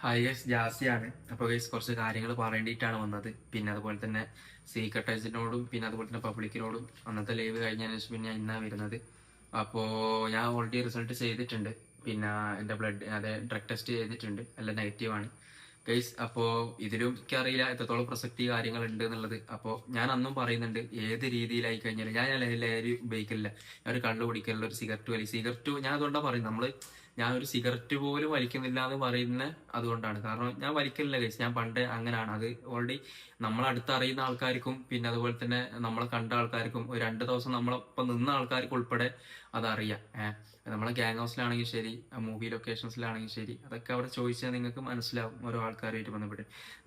Hi guys, ജാസിയാണ്. അപ്പോൾ guys കുറച്ച് കാര്യങ്ങൾ പറയേണ്ടിയിട്ടാണ് വന്നത്. പിന്നെ അതുപോലെ തന്നെ സീക്രട്ടൈസിനോടും പിന്നെ അതുപോലെ തന്നെ പബ്ലിക്കിനോടും അന്നത്തെ ലൈവ് കഴിഞ്ഞതിന് ശേഷം പിന്നെ ഞാൻ ഇന്നാ വരുന്നത്. അപ്പോൾ ഞാൻ ഓൾറെഡി റിസൾട്ട് ചെയ്തിട്ടുണ്ട്. പിന്നെ എൻ്റെ ബ്ലഡ് അതെ ഡ്രഗ് ടെസ്റ്റ് ചെയ്തിട്ടുണ്ട്, എല്ലാം നെഗറ്റീവാണ് ഗൈസ്. അപ്പോൾ ഇതിലും എനിക്കറിയില്ല എത്രത്തോളം പ്രസക്തി കാര്യങ്ങൾ ഉണ്ട് എന്നുള്ളത്. അപ്പോൾ ഞാൻ അന്നും പറയുന്നുണ്ട്, ഏത് രീതിയിലായി കഴിഞ്ഞാൽ ഞാൻ ലഹരി ഉപയോഗിക്കില്ല, ഞാൻ ഒരു കള്ളു കുടിക്കലില്ല, ഒരു സിഗരറ്റ് ഞാൻ അതുകൊണ്ടാണ് പറയുന്നത്. ഞാൻ ഒരു സിഗരറ്റ് പോലും വലിക്കുന്നില്ല എന്ന് പറയുന്ന അതുകൊണ്ടാണ്. കാരണം ഞാൻ വലിക്കലില്ല ഗൈസ്, ഞാൻ പണ്ടേ അങ്ങനെയാണ്. അത് ഓൾറെഡി നമ്മളടുത്തറിയുന്ന ആൾക്കാർക്കും പിന്നെ അതുപോലെ തന്നെ നമ്മളെ കണ്ട ആൾക്കാർക്കും ഒരു 2 ദിവസം നമ്മളൊപ്പം നിന്ന ആൾക്കാർക്ക് ഉൾപ്പെടെ അതറിയാം. നമ്മളെ ഗ്യാങ് ഹൗസിലാണെങ്കിൽ ശരി, മൂവി ലൊക്കേഷൻസിലാണെങ്കിൽ ശരി, അതൊക്കെ അവിടെ ചോദിച്ചാൽ നിങ്ങൾക്ക് മനസ്സിലാവും ഓരോ ആൾക്കാരുമായിട്ട് ബന്ധപ്പെട്ട്.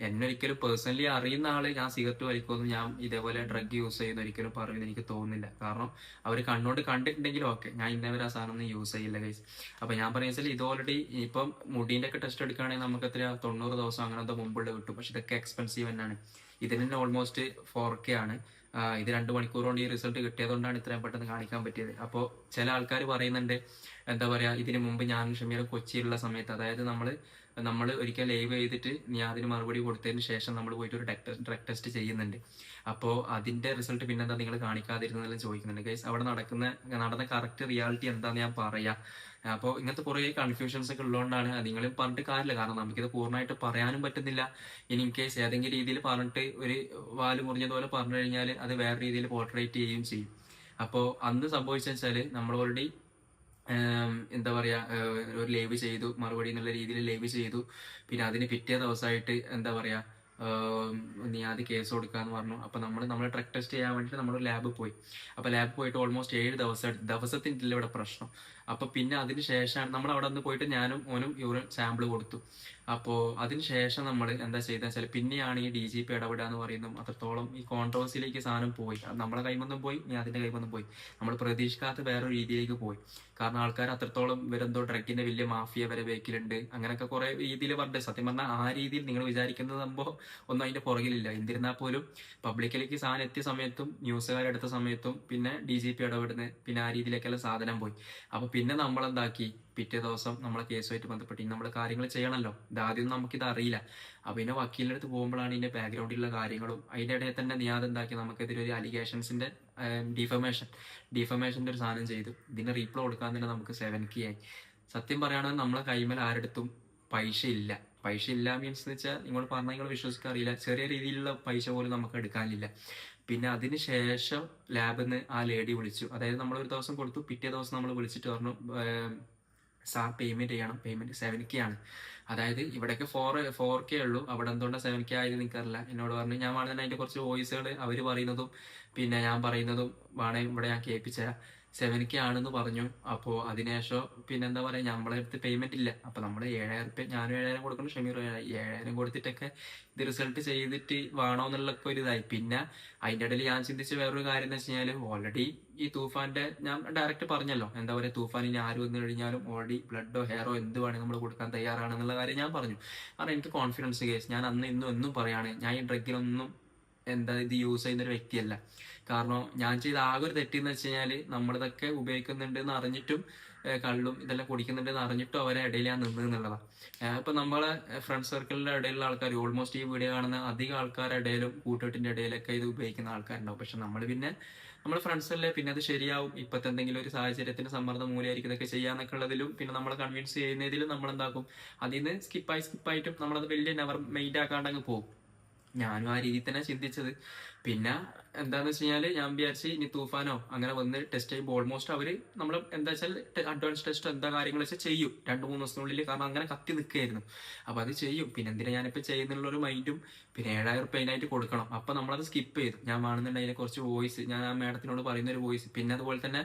എന്നെ ഒരിക്കലും പേഴ്സണലി അറിയുന്ന ആള് ഞാൻ സിഗരറ്റ് വലിക്കുമെന്ന്, ഞാൻ ഇതേപോലെ ഡ്രഗ് യൂസ് ചെയ്യുന്ന ഒരിക്കലും പറയുന്നത് എനിക്ക് തോന്നുന്നില്ല. കാരണം അവർ കണ്ണോണ്ട് കണ്ടിട്ടുണ്ടെങ്കിലും ഓക്കെ, ഞാൻ ഇന്നേവരെ ആ സാധനം ഒന്നും യൂസ് ചെയ്യില്ല ഗൈസ്. അപ്പൊ ഞാൻ പറയുന്നത് ഇത് ഓൾറെഡി ഇപ്പം മുടീന്റെ ഒക്കെ ടെസ്റ്റ് എടുക്കുകയാണെങ്കിൽ നമുക്ക് എത്ര 90 ദിവസം അങ്ങനത്തെ മുമ്പുള്ള കിട്ടും. പക്ഷെ ഇതൊക്കെ എക്സ്പെൻസീവ് തന്നെയാണ്. ഇതിന് തന്നെ ഓൾമോസ്റ്റ് 4K ആണ്. ഇത് 2 മണിക്കൂർ കൊണ്ട് ഈ റിസൾട്ട് കിട്ടിയതുകൊണ്ടാണ് ഇത്രയും പെട്ടെന്ന് കാണിക്കാൻ പറ്റിയത്. അപ്പോൾ ചില ആൾക്കാർ പറയുന്നുണ്ട്, എന്താ പറയാ, ഇതിനു മുമ്പ് ഞാനും ഷമീറും കൊച്ചിയിലുള്ള സമയത്ത്, അതായത് നമ്മൾ ഒരിക്കൽ ലൈവ് ചെയ്തിട്ട് ഞാൻ അതിന് മറുപടി കൊടുത്തതിന് ശേഷം നമ്മൾ പോയിട്ട് ഒരു ഡ്രഗ് ടെസ്റ്റ് ചെയ്യുന്നുണ്ട്. അപ്പോൾ അതിന്റെ റിസൾട്ട് പിന്നെന്താ നിങ്ങൾ കാണിക്കാതിരുന്നതെല്ലാം ചോദിക്കുന്നുണ്ട് ഗൈസ്. അവിടെ നടന്ന കറക്റ്റ് റിയാലിറ്റി എന്താന്ന് ഞാൻ പറയാം. അപ്പോൾ ഇങ്ങനത്തെ കുറേ കൺഫ്യൂഷൻസ് ഒക്കെ ഉള്ളതുകൊണ്ടാണ്. നിങ്ങൾ പറഞ്ഞിട്ട് കാര്യമില്ല, കാരണം നമുക്കിത് പൂർണ്ണമായിട്ട് പറയാനും പറ്റുന്നില്ല. ഇനി ഇൻ കേസ് ഏതെങ്കിലും രീതിയിൽ പറഞ്ഞിട്ട് ഒരു വാല് മുറിഞ്ഞതുപോലെ പറഞ്ഞു കഴിഞ്ഞാൽ അത് വേറെ രീതിയിൽ പോർട്രേറ്റ് ചെയ്യുകയും ചെയ്യും. അപ്പോൾ അന്ന് സംഭവിച്ചെന്ന് വെച്ചാൽ നമ്മൾ ഓൾറെഡി എന്താ പറയാ, ഒരു ലൈവ് ചെയ്തു, മറുപടി എന്നുള്ള രീതിയിൽ ലൈവ് ചെയ്തു. പിന്നെ അതിന് പിറ്റേ ദിവസമായിട്ട് എന്താ പറയാ, നീ ആദ്യം കേസ് കൊടുക്കാന്ന് പറഞ്ഞു. അപ്പൊ നമ്മൾ ഡ്രഗ് ടെസ്റ്റ് ചെയ്യാൻ വേണ്ടിട്ട് നമ്മൾ ലാബിൽ പോയി. അപ്പൊ ലാബിൽ പോയിട്ട് ഓൾമോസ്റ്റ് 7 ദിവസത്തിന്റെ ഇവിടെ പ്രശ്നം. അപ്പൊ പിന്നെ അതിന് ശേഷമാണ് നമ്മൾ അവിടെ നിന്ന് പോയിട്ട് ഞാനും ഓനും യൂറിൻ സാമ്പിൾ കൊടുത്തു. അപ്പോ അതിനുശേഷം നമ്മൾ എന്താ ചെയ്തെന്ന് വെച്ചാൽ പിന്നെയാണ് ഈ DGP ഇടപെടുക എന്ന് പറയുന്നതും അത്രത്തോളം ഈ കോൺട്രവേഴ്സിയിലേക്ക് സാധനം പോയി. നമ്മളെ കൈമൊന്നും പോയി, ഇനി അതിന്റെ കൈമൊന്നും പോയി, നമ്മൾ പ്രതീക്ഷിക്കാത്ത വേറൊരു രീതിയിലേക്ക് പോയി. കാരണം ആൾക്കാർ അത്രത്തോളം ഇവരെന്തോ ഡ്രഗിന്റെ വലിയ മാഫിയ വരെ ബേക്കിലുണ്ട്, അങ്ങനെയൊക്കെ കുറെ രീതിയിൽ പറഞ്ഞിട്ട്. സത്യം പറഞ്ഞാൽ ആ രീതിയിൽ നിങ്ങൾ വിചാരിക്കുന്നത് സംഭവം ഒന്നും അതിന്റെ പുറകിലില്ല. എന്നിരുന്നാൽ പോലും പബ്ലിക്കിലേക്ക് സാധനം എത്തിയ സമയത്തും ന്യൂസുകാരെടുത്ത സമയത്തും പിന്നെ DGP ഇടപെടുന്നത്, പിന്നെ ആ രീതിയിലേക്കെല്ലാം സാധനം പോയി. അപ്പൊ പിന്നെ നമ്മൾ എന്താക്കി, പിറ്റേ ദിവസം നമ്മളെ കേസുമായിട്ട് ബന്ധപ്പെട്ട് നമ്മൾ കാര്യങ്ങൾ ചെയ്യണമല്ലോ. ഇതാദ്യം നമുക്കിത് അറിയില്ല. അപ്പൊ പിന്നെ വക്കീലിന്റെ അടുത്ത് പോകുമ്പോഴാണ് ഇതിന്റെ ബാക്ക്ഗ്രൗണ്ടിലുള്ള കാര്യങ്ങളും അതിന്റെ ഇടയിൽ തന്നെ നിയാദ് എന്താക്കി, നമുക്കെതിരെ ഒരു അലിഗേഷൻസിന്റെ ഡിഫമേഷന്റെ ഒരു സാധനം ചെയ്തു. ഇതിന് റീപ്ലൈ കൊടുക്കാൻ തന്നെ നമുക്ക് 7K ആയി. സത്യം പറയുകയാണെങ്കിൽ നമ്മളെ കൈമേൽ ആരെടുത്തും പൈസ ഇല്ല മീൻസ് എന്ന് വെച്ചാൽ നിങ്ങൾ പറഞ്ഞാൽ നിങ്ങൾ വിശ്വസിക്കാറില്ല, ചെറിയ രീതിയിലുള്ള പൈസ പോലും നമുക്ക് എടുക്കാനില്ല. പിന്നെ അതിന് ശേഷം ലാബിൽ നിന്ന് ആ ലേഡി വിളിച്ചു. അതായത് നമ്മൾ ഒരു ദിവസം കൊടുത്തു, പിറ്റേ ദിവസം നമ്മൾ വിളിച്ചിട്ട് പറഞ്ഞു, സാർ പേയ്മെന്റ് ചെയ്യണം, പേയ്മെന്റ് 7K ആണ്. അതായത് ഇവിടെയൊക്കെ 4K ഉള്ളൂ, അവിടെ എന്തുകൊണ്ടാണ് 7K ആയത് നിൽക്കാറില്ല. എന്നോട് പറഞ്ഞു, ഞാൻ വേണമെങ്കിൽ അതിന്റെ കുറച്ച് വോയിസുകൾ അവർ പറയുന്നതും പിന്നെ ഞാൻ പറയുന്നതും വേണമെങ്കിൽ ഇവിടെ ഞാൻ കേൾപ്പിച്ചുതരാം. 7K ആണെന്ന് പറഞ്ഞു. അപ്പോൾ അതിനുശേഷം പിന്നെ എന്താ പറയാ, നമ്മളെ അടുത്ത് പേയ്മെന്റ് ഇല്ല. അപ്പൊ നമ്മൾ 7,000 ഞാനും 7,000 കൊടുക്കണം, ഷമീർ 7,000 കൊടുത്തിട്ടൊക്കെ ഇത് റിസൾട്ട് ചെയ്തിട്ട് വേണോ എന്നുള്ളൊക്കെ ഒരു ഇതായി. പിന്നെ അതിന്റെ ഇടയിൽ ഞാൻ ചിന്തിച്ച വേറൊരു കാര്യം എന്ന് വെച്ച് കഴിഞ്ഞാൽ, ഓൾറെഡി ഈ തൂഫാന്റെ ഞാൻ ഡയറക്റ്റ് പറഞ്ഞല്ലോ, എന്താ പറയാ, തൂഫാനിന് ആര് വന്നു കഴിഞ്ഞാലും ഓൾറെഡി ബ്ലഡോ ഹെയറോ എന്ത് വേണമെങ്കിൽ നമ്മൾ കൊടുക്കാൻ തയ്യാറാണെന്നുള്ള കാര്യം ഞാൻ പറഞ്ഞു. കാരണം എനിക്ക് കോൺഫിഡൻസ് കേസ്, ഞാൻ അന്ന് ഇന്നും എന്നും പറയാണ്, ഞാൻ ഈ ഡ്രഗിലൊന്നും എന്താ ഇത് യൂസ് ചെയ്യുന്ന ഒരു വ്യക്തിയല്ല. കാരണം ഞാൻ ചെയ്ത ആകെ ഒരു തെറ്റെന്ന് വെച്ച് കഴിഞ്ഞാല്, നമ്മളിതൊക്കെ ഉപയോഗിക്കുന്നുണ്ട് എന്ന് അറിഞ്ഞിട്ടും കള്ളും ഇതെല്ലാം കുടിക്കുന്നുണ്ട് എന്ന് അറിഞ്ഞിട്ടും അവരെ ഇടയിൽ ഞാൻ നിന്ന് എന്നുള്ളതാണ്. ഇപ്പൊ നമ്മളെ ഫ്രണ്ട് സർക്കിളിന്റെ ഇടയിലുള്ള ആൾക്കാർ, ഓൾമോസ്റ്റ് ഈ വീഡിയോ കാണുന്ന അധികം ആൾക്കാരുടെ ഇടയിലും കൂട്ടുകെട്ടിന്റെ ഇടയിലൊക്കെ ഇത് ഉപയോഗിക്കുന്ന ആൾക്കാരുണ്ടാവും. പക്ഷെ നമ്മൾ ഫ്രണ്ട്സല്ലേ, പിന്നെ അത് ശരിയാവും, ഇപ്പത്തെ എന്തെങ്കിലും ഒരു സാഹചര്യത്തിന് സമ്മർദ്ദം മൂലമായിരിക്കും ഇതൊക്കെ ചെയ്യാന്നൊക്കെ ഉള്ളതിലും പിന്നെ നമ്മളെ കൺവിൻസ് ചെയ്യുന്നതിലും നമ്മൾ എന്താക്കും, അതിൽ നിന്ന് സ്കിപ്പായിട്ടും നമ്മളത് വലിയ നെവർ മെയിൻഡ് ആക്കാണ്ടങ്ങ് പോകും. ഞാനും ആ രീതിയിൽ തന്നെ ചിന്തിച്ചത്. പിന്നെ എന്താന്ന് വെച്ച് കഴിഞ്ഞാല്, ഞാൻ വിചാരിച്ച് ഇനി തൂഫാനോ അങ്ങനെ വന്ന് ടെസ്റ്റ് ചെയ്യുമ്പോൾ ഓൾമോസ്റ്റ് അവര് നമ്മൾ എന്താ വെച്ചാൽ അഡ്വാൻസ് ടെസ്റ്റ് എന്താ കാര്യങ്ങൾ വെച്ചാൽ ചെയ്യും 2-3 ദിവസത്തിനുള്ളിൽ. കാരണം അങ്ങനെ കത്തി നിൽക്കുകയായിരുന്നു. അപ്പൊ അത് ചെയ്യും. പിന്നെ എന്തിനാ ഞാനിപ്പോ ചെയ്യുന്നുള്ള ഒരു മൈൻഡും, പിന്നെ 7,000 റുപ്യ അതിനായിട്ട് കൊടുക്കണം. അപ്പൊ നമ്മളത് സ്കിപ്പ് ചെയ്തു. ഞാൻ വേണമെന്നുണ്ടെങ്കിൽ അതിനെ കുറച്ച് വോയിസ് ഞാൻ ആ മാഡത്തിനോട് പറയുന്ന ഒരു വോയിസ്, പിന്നെ അതുപോലെ തന്നെ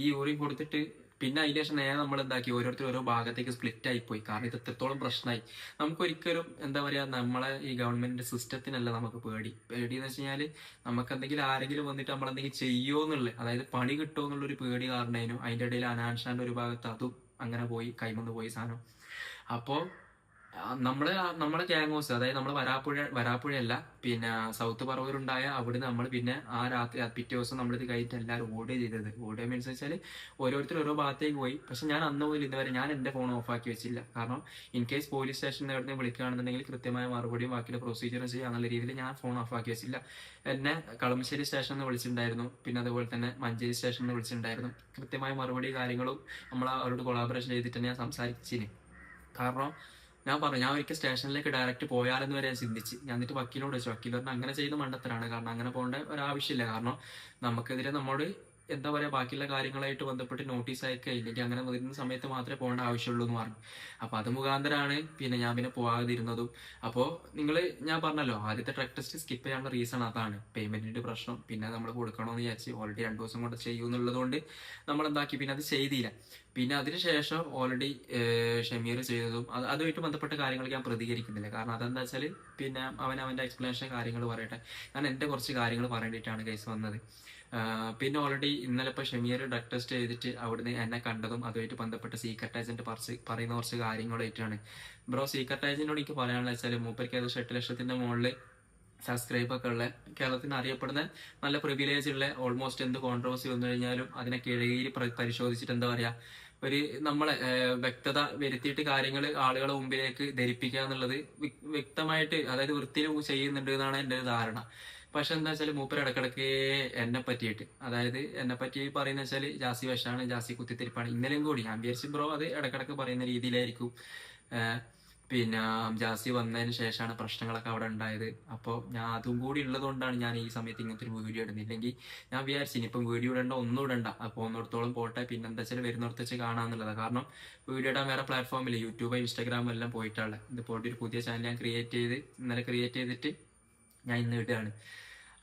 ഈ യൂറിൻ കൊടുത്തിട്ട് പിന്നെ അതിന് ശേഷം നേരെ നമ്മൾ എന്താക്കി, ഓരോരുത്തർ ഓരോ ഭാഗത്തേക്ക് സ്പ്ലിറ്റ് ആയി പോയി. കാരണം ഇത് എത്രത്തോളം പ്രശ്നമായി. നമുക്കൊരിക്കലും എന്താ പറയാ, നമ്മളെ ഈ ഗവൺമെന്റ് സിസ്റ്റത്തിനല്ല നമുക്ക് പേടി എന്ന് വെച്ച് കഴിഞ്ഞാല്, നമുക്ക് എന്തെങ്കിലും ആരെങ്കിലും വന്നിട്ട് നമ്മളെന്തെങ്കിലും ചെയ്യുമോ എന്നുള്ളത്, അതായത് പണി കിട്ടുമോ എന്നുള്ളൊരു പേടി കാരണേനും അതിന്റെ ഇടയിൽ അനാൻഷാന്റെ ഒരു ഭാഗത്ത് അതും അങ്ങനെ പോയി, കൈമന്ന് പോയി സാധനം. അപ്പോ നമ്മളെ ഗ്യാങ് ഹൗസ്, അതായത് നമ്മള് വരാപ്പുഴയല്ല, പിന്നെ സൗത്ത് പറവൂരുണ്ടായ അവിടെ നമ്മൾ പിന്നെ ആ രാത്രി പിറ്റേ ദിവസം നമ്മളിത് കഴിഞ്ഞിട്ട് എല്ലാവരും ഓടുക ചെയ്തത്. ഓടുക മീൻസ് വെച്ചാൽ ഓരോരുത്തർ ഓരോ ഭാഗത്തേക്ക് പോയി. പക്ഷെ ഞാൻ അന്ന് പോലും ഇതുവരെ ഞാൻ എന്റെ ഫോൺ ഓഫാക്കി വെച്ചില്ല. കാരണം ഇൻ കേസ് പോലീസ് സ്റ്റേഷനിൽ എവിടെ വിളിക്കുകയാണെന്നുണ്ടെങ്കിൽ കൃത്യമായ മറുപടിയും ബാക്കിയുള്ള പ്രൊസീജിയറും ചെയ്യുക എന്നുള്ള രീതിയിൽ ഞാൻ ഫോൺ ഓഫാക്കി വെച്ചില്ല. എന്നെ കളമശ്ശേരി സ്റ്റേഷനിൽ നിന്ന് വിളിച്ചിട്ടുണ്ടായിരുന്നു, പിന്നെ അതുപോലെ തന്നെ മഞ്ചേരി സ്റ്റേഷനിൽ നിന്ന് വിളിച്ചിട്ടുണ്ടായിരുന്നു. കൃത്യമായ മറുപടി കാര്യങ്ങളും നമ്മൾ അവരോട് കൊളാബറേഷൻ ചെയ്തിട്ട് ഞാൻ സംസാരിച്ചിന്. കാരണം ഞാൻ പറഞ്ഞു, ഞാൻ ഒരിക്കൽ സ്റ്റേഷനിലേക്ക് ഡയറക്റ്റ് പോയാലെന്ന് വരെ ഞാൻ ചിന്തിച്ച്. ഞാൻ എന്നിട്ട് വക്കീലിനോട് വെച്ചു. വക്കീൽ പറഞ്ഞാൽ അങ്ങനെ ചെയ്ത് മണ്ടത്തരാണ്, കാരണം അങ്ങനെ പോകേണ്ട ഒരാവശ്യമില്ല. കാരണം നമുക്കെതിരെ നമ്മോട് എന്താ പറയാ ബാക്കിയുള്ള കാര്യങ്ങളായിട്ട് ബന്ധപ്പെട്ട് നോട്ടീസ് അയക്കുക, ഇല്ലെങ്കിൽ അങ്ങനെ വരുന്ന സമയത്ത് മാത്രമേ പോകേണ്ട ആവശ്യമുള്ളൂ എന്ന് പറഞ്ഞു. അപ്പൊ അത് മുഖാന്തരമാണ് പിന്നെ ഞാൻ പിന്നെ പോകാതിരുന്നതും. അപ്പോൾ ഞാൻ പറഞ്ഞല്ലോ ആദ്യത്തെ ഡ്രഗ് ടെസ്റ്റ് സ്കിപ്പ് ചെയ്യാനുള്ള റീസൺ അതാണ്, പേയ്മെന്റിന്റെ പ്രശ്നം. പിന്നെ നമ്മൾ കൊടുക്കണമെന്ന് വിചാരിച്ച് ഓൾറെഡി 2 ദിവസം കൊണ്ട് ചെയ്യുന്നുള്ളത് കൊണ്ട് നമ്മൾ എന്താക്കി, പിന്നെ അത് ചെയ്തില്ല. പിന്നെ അതിനുശേഷം ഓൾറെഡി ഷമീർ ചെയ്തതും അതുമായിട്ട് ബന്ധപ്പെട്ട കാര്യങ്ങൾ ഞാൻ പ്രതികരിക്കുന്നില്ല. കാരണം അതെന്താ വെച്ചാൽ പിന്നെ അവന്റെ എക്സ്പ്ലനേഷൻ കാര്യങ്ങൾ പറയട്ടെ. ഞാൻ എന്റെ കുറച്ച് കാര്യങ്ങൾ പറയേണ്ടിയിട്ടാണ് കേസ് വന്നത്. പിന്നെ ഓൾറെഡി ഇന്നലെ ഇപ്പൊ ഷമീർ ഡ്രഗ് ടെസ്റ്റ് ചെയ്തിട്ട് അവിടുന്ന് എന്നെ കണ്ടതും അതുമായിട്ട് ബന്ധപ്പെട്ട സീക്രട്ട് ഏജന്റ് പറയുന്ന കുറച്ച് കാര്യങ്ങളായിട്ടാണ്. ബ്രോ, സീക്രട്ട് ഏജന്റിനോട് എനിക്ക് പറയാനുള്ള വെച്ചാൽ മൂപ്പർക്ക് ഏകദേശം 8 ലക്ഷത്തിന്റെ മുകളിൽ സബ്സ്ക്രൈബ് ഒക്കെ ഉള്ള, കേരളത്തിന് അറിയപ്പെടുന്ന നല്ല പ്രിവിലേജ് ഉള്ള, ഓൾമോസ്റ്റ് എന്ത് കോൺട്രവേഴ്സി വന്നു കഴിഞ്ഞാലും അതിനെ കീഴയിൽ പരിശോധിച്ചിട്ട് എന്താ പറയാ ഒരു നമ്മളെ വ്യക്തത വരുത്തിയിട്ട് കാര്യങ്ങൾ ആളുകളെ മുമ്പിലേക്ക് ധരിപ്പിക്കുക എന്നുള്ളത് വ്യക്തമായിട്ട്, അതായത് വൃത്തിയിൽ ചെയ്യുന്നുണ്ട് എന്നാണ് എന്റെ ഒരു ധാരണ. പക്ഷെ എന്താ വെച്ചാൽ മൂപ്പർ ഇടക്കിടക്ക് എന്നെ പറ്റിയിട്ട്, അതായത് എന്നെ പറ്റി പറയുന്ന വെച്ചാൽ ജാസി വശാണ്, ജാസി കുത്തിത്തിരിപ്പാണ്. ഇന്നലെയും കൂടി ഞാൻ വിചാരിച്ചു ബ്രോ അത് ഇടക്കിടക്ക് പറയുന്ന രീതിയിലായിരിക്കും. പിന്നെ ജാസി വന്നതിന് ശേഷമാണ് പ്രശ്നങ്ങളൊക്കെ അവിടെ ഉണ്ടായത്. അപ്പോൾ ഞാൻ അതും കൂടി ഉള്ളത് കൊണ്ടാണ് ഞാൻ ഈ സമയത്ത് ഇങ്ങനത്തെ ഒരു വീഡിയോ ഇടുന്നത്. ഇല്ലെങ്കിൽ ഞാൻ വിചാരിച്ചു ഇനിയിപ്പം വീഡിയോ ഇടണ്ട, ഒന്നും ഇടണ്ട, പോകുന്നിടത്തോളം പോട്ടെ, പിന്നെ എന്താ വെച്ചാൽ വരുന്നിടത്ത് വെച്ച് കാണാന്നുള്ളതാണ്. കാരണം വീഡിയോ ഇടാൻ വേറെ പ്ലാറ്റ്ഫോമില്ല, യൂട്യൂബ് ഇൻസ്റ്റാഗ്രാം എല്ലാം പോയിട്ടുള്ളത്. ഇതിപ്പോൾ ഒരു പുതിയ ചാനൽ ഞാൻ ഇന്നലെ ക്രിയേറ്റ് ചെയ്തിട്ട് ഞാൻ ഇന്ന് ഇടുകയാണ്.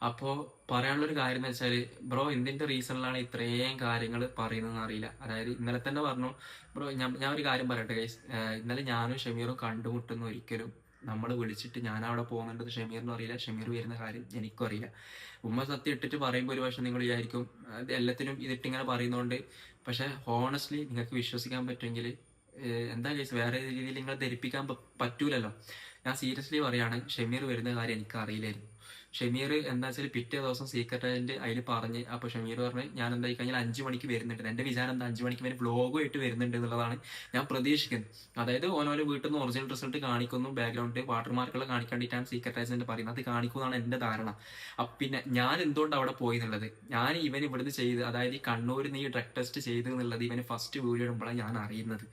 അപ്പോൾ പറയാനുള്ളൊരു കാര്യം എന്ന് വെച്ചാൽ ബ്രോ എന്തിന്റെ റീസണിലാണ് ഇത്രയും കാര്യങ്ങൾ പറയുന്നതെന്ന് അറിയില്ല. അതായത് ഇന്നലെ തന്നെ പറഞ്ഞു ബ്രോ, ഞാൻ ഒരു കാര്യം പറയട്ടെ ഗൈസ്. ഇന്നലെ ഞാനും ഷമീറും കണ്ടുമുട്ടുന്ന ഒരിക്കലും നമ്മൾ വിളിച്ചിട്ട് ഞാൻ അവിടെ പോകുന്നുണ്ടെന്ന് ഷമീറിനും അറിയില്ല, ഷമീർ വരുന്ന കാര്യം എനിക്കും അറിയില്ല. ഉമ്മ സത്യം ഇട്ടിട്ട് പറയുമ്പോൾ ഒരു പക്ഷെ നിങ്ങൾ വിചാരിക്കും എല്ലാത്തിനും ഇതിട്ടിങ്ങനെ പറയുന്നതുകൊണ്ട്. പക്ഷെ ഹോണസ്റ്റ്ലി നിങ്ങൾക്ക് വിശ്വസിക്കാൻ പറ്റുമെങ്കിൽ എന്താ കേസ് വേറെ രീതിയിൽ നിങ്ങൾ ധരിപ്പിക്കാൻ പറ്റൂലല്ലോ. ഞാൻ സീരിയസ്ലി പറയാണ്, ഷമീർ വരുന്ന കാര്യം എനിക്ക് അറിയില്ലായിരുന്നു. ഷമീർ എന്താ വെച്ചാൽ പിറ്റേ ദിവസം സീക്രട്ട് ഏജന്റ് അതിൽ പറഞ്ഞ്, അപ്പൊ ഷമീർ പറഞ്ഞ് ഞാൻ എന്തായി കഴിഞ്ഞാൽ 5 മണിക്ക് വരുന്നുണ്ട്. എന്റെ വിചാരം എന്താ 5 മണിക്ക് വരെ വ്ലോഗുമായിട്ട് വരുന്നുണ്ട് എന്നുള്ളതാണ് ഞാൻ പ്രതീക്ഷിക്കുന്നത്. അതായത് ഓനോലെ വീട്ടിൽ നിന്ന് ഒറിജിനൽ റിസൾട്ട് കാണിക്കുന്നു, ബാക്ക്ഗ്രൗണ്ട് വാട്ടർമാർക്കുകൾ കാണിക്കാണ്ടിട്ടാണ് സീക്രട്ട് ഏജന്റ് പറയുന്നത്. അത് കാണിക്കുന്നതാണ് എന്റെ ധാരണ. പിന്നെ ഞാൻ എന്തുകൊണ്ട് അവിടെ പോയി എന്നുള്ളത്, ഞാൻ ഇവൻ ഇവിടുന്ന് ചെയ്ത്, അതായത് ഈ കണ്ണൂരിൽ നിന്ന് ഈ ഡ്രഗ് ടെസ്റ്റ് ചെയ്ത് എന്നുള്ളത് ഇവന് ഫസ്റ്റ് വീഡിയോ ഇടുമ്പോഴാണ് ഞാൻ അറിയുന്നത്.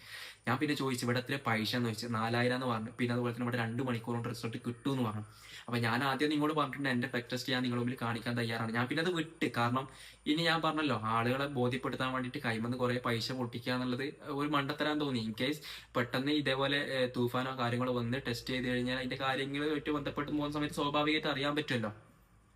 ഞാൻ പിന്നെ ചോദിച്ചു ഇവിടെ എത്ര പൈസ എന്ന് ചോദിച്ചു, 4000 എന്ന് പറഞ്ഞു. പിന്നെ അതുപോലെ തന്നെ ഇവിടെ 2 മണിക്കൂർ കൊണ്ട് റിസൾട്ട് കിട്ടും എന്ന് പറഞ്ഞു. അപ്പൊ ഞാൻ ആദ്യം നിങ്ങളോട് പറഞ്ഞിട്ടുണ്ട് എന്റെ ഡ്രഗ് ടെസ്റ്റ് ഞാൻ നിങ്ങളുടെ മുമ്പിൽ കാണിക്കാൻ തയ്യാറാണ്. ഞാൻ പിന്നെ അത് വിട്ട്, കാരണം ഇനി ഞാൻ പറഞ്ഞല്ലോ ആളുകളെ ബോധ്യപ്പെടുത്താൻ വേണ്ടിയിട്ട് കൈമന്ന് കുറെ പൈസ പൊട്ടിക്കുക എന്നുള്ളത് ഒരു മണ്ടത്തരാൻ തോന്നി. ഇൻ കേസ് പെട്ടെന്ന് ഇതേപോലെ തൂഫാനോ കാര്യങ്ങളോ വന്ന് ടെസ്റ്റ് ചെയ്ത് കഴിഞ്ഞാൽ അതിന്റെ കാര്യങ്ങളുമായിട്ട് ബന്ധപ്പെട്ട് പോകുന്ന സമയത്ത് സ്വാഭാവികമായിട്ട് അറിയാൻ പറ്റുമല്ലോ.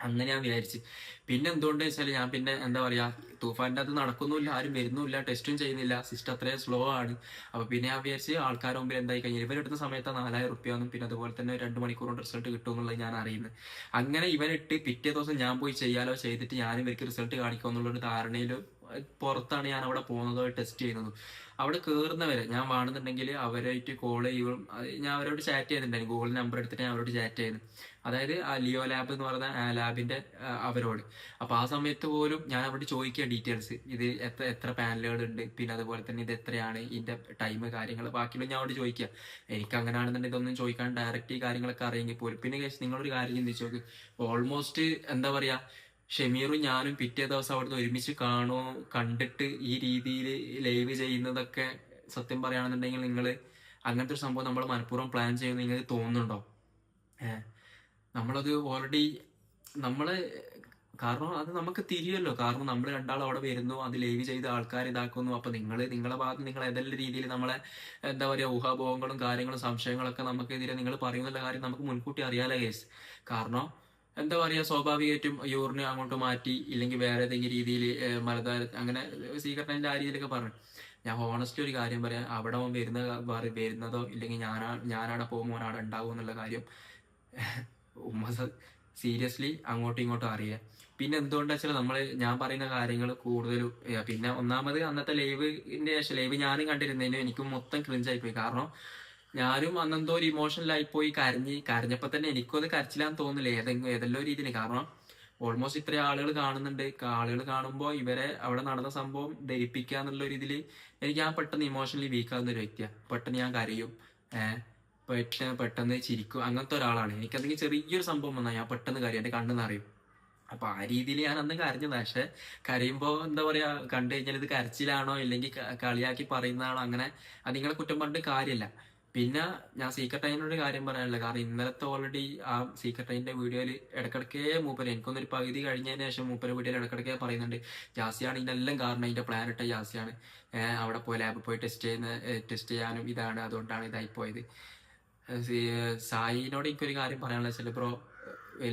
അങ്ങനെ ഞാൻ വിചാരിച്ചു. പിന്നെ എന്തുകൊണ്ട് വെച്ചാൽ ഞാൻ പിന്നെ എന്താ പറയാ തൂഫാന്റെ അത് നടക്കുന്നില്ല, ആരും വരുന്നില്ല, ടെസ്റ്റും ചെയ്യുന്നില്ല, സിസ്റ്റം അത്രയും സ്ലോ ആണ്. അപ്പൊ പിന്നെ ഞാൻ വിചാരിച്ച് ആൾക്കാരുടെ മുമ്പിൽ എന്തായി കഴിഞ്ഞാൽ ഇവരെടുത്ത സമയത്ത് 4000 റുപ്യാന്നും പിന്നെ അതുപോലെ തന്നെ 2 മണിക്കൂർ കൊണ്ട് റിസൾട്ട് കിട്ടും എന്നുള്ളത് ഞാൻ അറിയുന്നത്. അങ്ങനെ ഇവനിട്ട് പിറ്റേ ദിവസം ഞാൻ പോയി ചെയ്യാലോ, ചെയ്തിട്ട് ഞാനും ഇവർക്ക് റിസൾട്ട് കാണിക്കുക എന്നുള്ളൊരു ധാരണയിലും പുറത്താണ് ഞാൻ അവിടെ പോകുന്നത്, ടെസ്റ്റ് ചെയ്യുന്നത്. അവിടെ കയറുന്നവരെ ഞാൻ വേണമെന്നുണ്ടെങ്കിൽ അവരായിട്ട് കോൾ ചെയ്യും, ഞാൻ അവരോട് ചാറ്റ് ചെയ്തിട്ടുണ്ടായിരുന്നു. ഗൂഗിൾ നമ്പർ എടുത്തിട്ട് ഞാൻ അവരോട് ചാറ്റ് ചെയ്യുന്നു, അതായത് ആ ലിയോ ലാബ് എന്ന് പറയുന്ന ലാബിന്റെ അവരോട്. അപ്പൊ ആ സമയത്ത് പോലും ഞാൻ അവിടെ ചോദിക്കുക ഡീറ്റെയിൽസ്, ഇത് എത്ര പാനലുകൾ ഉണ്ട്, പിന്നെ അതുപോലെ തന്നെ ഇത് എത്രയാണ്, ഇതിന്റെ ടൈം, കാര്യങ്ങൾ ബാക്കിയുള്ള ഞാൻ അവിടെ ചോദിക്കുക. എനിക്ക് അങ്ങനെയാണെന്നുണ്ടെങ്കിൽ ഇതൊന്നും ചോദിക്കാൻ ഡയറക്റ്റ് ഈ കാര്യങ്ങളൊക്കെ അറിയെങ്കിൽ പോലും. പിന്നെ നിങ്ങളൊരു കാര്യം ചിന്തിച്ചു നോക്ക്, ഓൾമോസ്റ്റ് എന്താ പറയാ ഷമീറും ഞാനും പിറ്റേ ദിവസം അവിടുന്ന് ഒരുമിച്ച് കണ്ടിട്ട് ഈ രീതിയിൽ ലൈവ് ചെയ്യുന്നതൊക്കെ സത്യം പറയുകയാണെന്നുണ്ടെങ്കിൽ നിങ്ങൾ അങ്ങനത്തെ ഒരു സംഭവം നമ്മൾ മനഃപൂർവ്വം പ്ലാൻ ചെയ്യുന്ന നിങ്ങൾക്ക് തോന്നുന്നുണ്ടോ? നമ്മളത് ഓൾറെഡി നമ്മള്, കാരണം അത് നമുക്ക് തിരിയല്ലോ. കാരണം നമ്മൾ രണ്ടാളും അവിടെ വരുന്നു, അത് ലൈവ് ചെയ്ത് ആൾക്കാർ ഇതാക്കുന്നു. അപ്പൊ നിങ്ങളെ ഭാഗത്ത് നിങ്ങൾ ഏതെല്ലാം രീതിയിൽ നമ്മളെ എന്താ പറയാ ഊഹാഭോഗങ്ങളും കാര്യങ്ങളും സംശയങ്ങളൊക്കെ നമുക്കെതിരെ നിങ്ങൾ പറയുന്നുള്ള കാര്യം നമുക്ക് മുൻകൂട്ടി അറിയാലോ കേസ്. കാരണം എന്താ പറയാ സ്വാഭാവികമായിട്ടും യൂറിന് അങ്ങോട്ട് മാറ്റി, ഇല്ലെങ്കിൽ വേറെ ഏതെങ്കിലും രീതിയിൽ മലദ്വാര അങ്ങനെ സ്വീകരണത്തിന്റെ ആ രീതിയിലൊക്കെ പറഞ്ഞു. ഞാൻ ഹോണസ്റ്റ്ലി ഒരു കാര്യം പറയാം, അവിടെ വരുന്നതോ ഇല്ലെങ്കിൽ ഞാനവിടെ പോകുമ്പോൾ അവിടെ ഉണ്ടാവും എന്നുള്ള കാര്യം ഉമ്മ സീരിയസ്ലി അങ്ങോട്ടും ഇങ്ങോട്ടും അറിയാം. പിന്നെ എന്തുകൊണ്ടാ വെച്ചാൽ ഞാൻ പറയുന്ന കാര്യങ്ങൾ കൂടുതലും പിന്നെ ഒന്നാമത് അന്നത്തെ ലൈവ് ഞാനും കണ്ടിരുന്നതിന് എനിക്ക് മൊത്തം ക്രിഞ്ചായി പോയി. കാരണം ഞാനും അന്നെന്തോ ഒരു ഇമോഷണലായി പോയി കരഞ്ഞപ്പോ തന്നെ എനിക്കും അത് കരച്ചിലാന്ന് തോന്നില്ല ഏതെല്ലോ രീതിയിൽ. കാരണം ഓൾമോസ്റ്റ് ഇത്ര ആളുകൾ കാണുന്നുണ്ട്, ആളുകൾ കാണുമ്പോൾ ഇവരെ അവിടെ നടന്ന സംഭവം ധരിപ്പിക്കുക എന്നുള്ള രീതിയിൽ എനിക്ക് ഞാൻ പെട്ടെന്ന് ഇമോഷണലി വീക്ക് ആവുന്ന ഒരു വ്യക്തിയാണ്. പെട്ടെന്ന് ഞാൻ കരയും, പെട്ടെന്ന് ചിരിക്കും, അങ്ങനത്തെ ഒരാളാണ്. എനിക്കല്ലെങ്കിൽ ചെറിയൊരു സംഭവം വന്നാൽ ഞാൻ പെട്ടെന്ന് കരയും, എന്റെ കണ്ണ് നിറയും. അപ്പൊ ആ രീതിയിൽ ഞാൻ അന്ന് കരഞ്ഞതാ. പക്ഷെ കരയുമ്പോ എന്താ പറയാ, കണ്ടു കഴിഞ്ഞാൽ ഇത് കരച്ചിലാണോ ഇല്ലെങ്കിൽ കളിയാക്കി പറയുന്നതാണോ, അങ്ങനെ അത് നിങ്ങളെ കുറ്റം പറഞ്ഞിട്ട് കാര്യമില്ല. പിന്നെ ഞാൻ സീക്രട്ട് ടൈമിനോട് കാര്യം പറയാനില്ല. കാരണം ഇന്നലത്തെ ഓൾറെഡി ആ സീക്രട്ട് ടൈമിന്റെ വീഡിയോയിൽ ഇടക്കിടക്കേ മൂപ്പര്, എനിക്കൊന്നൊരു പകുതി കഴിഞ്ഞതിന് ശേഷം മൂപ്പര് വീഡിയോയിൽ ഇടക്കിടക്കേ പറയുന്നുണ്ട് ജാസിയാണ് ഇതിനെല്ലാം കാരണം, ഇതിന്റെ പ്ലാൻ ഇട്ട ജാസിയാണ്, അവിടെ പോയി ലാബിൽ പോയി ടെസ്റ്റ് ചെയ്യാനും ഇതാണ്, അതുകൊണ്ടാണ് ഇതായി പോയത്. സായിനോട് എനിക്കൊരു കാര്യം പറയാനുള്ള വെച്ചാൽ ബ്രോ,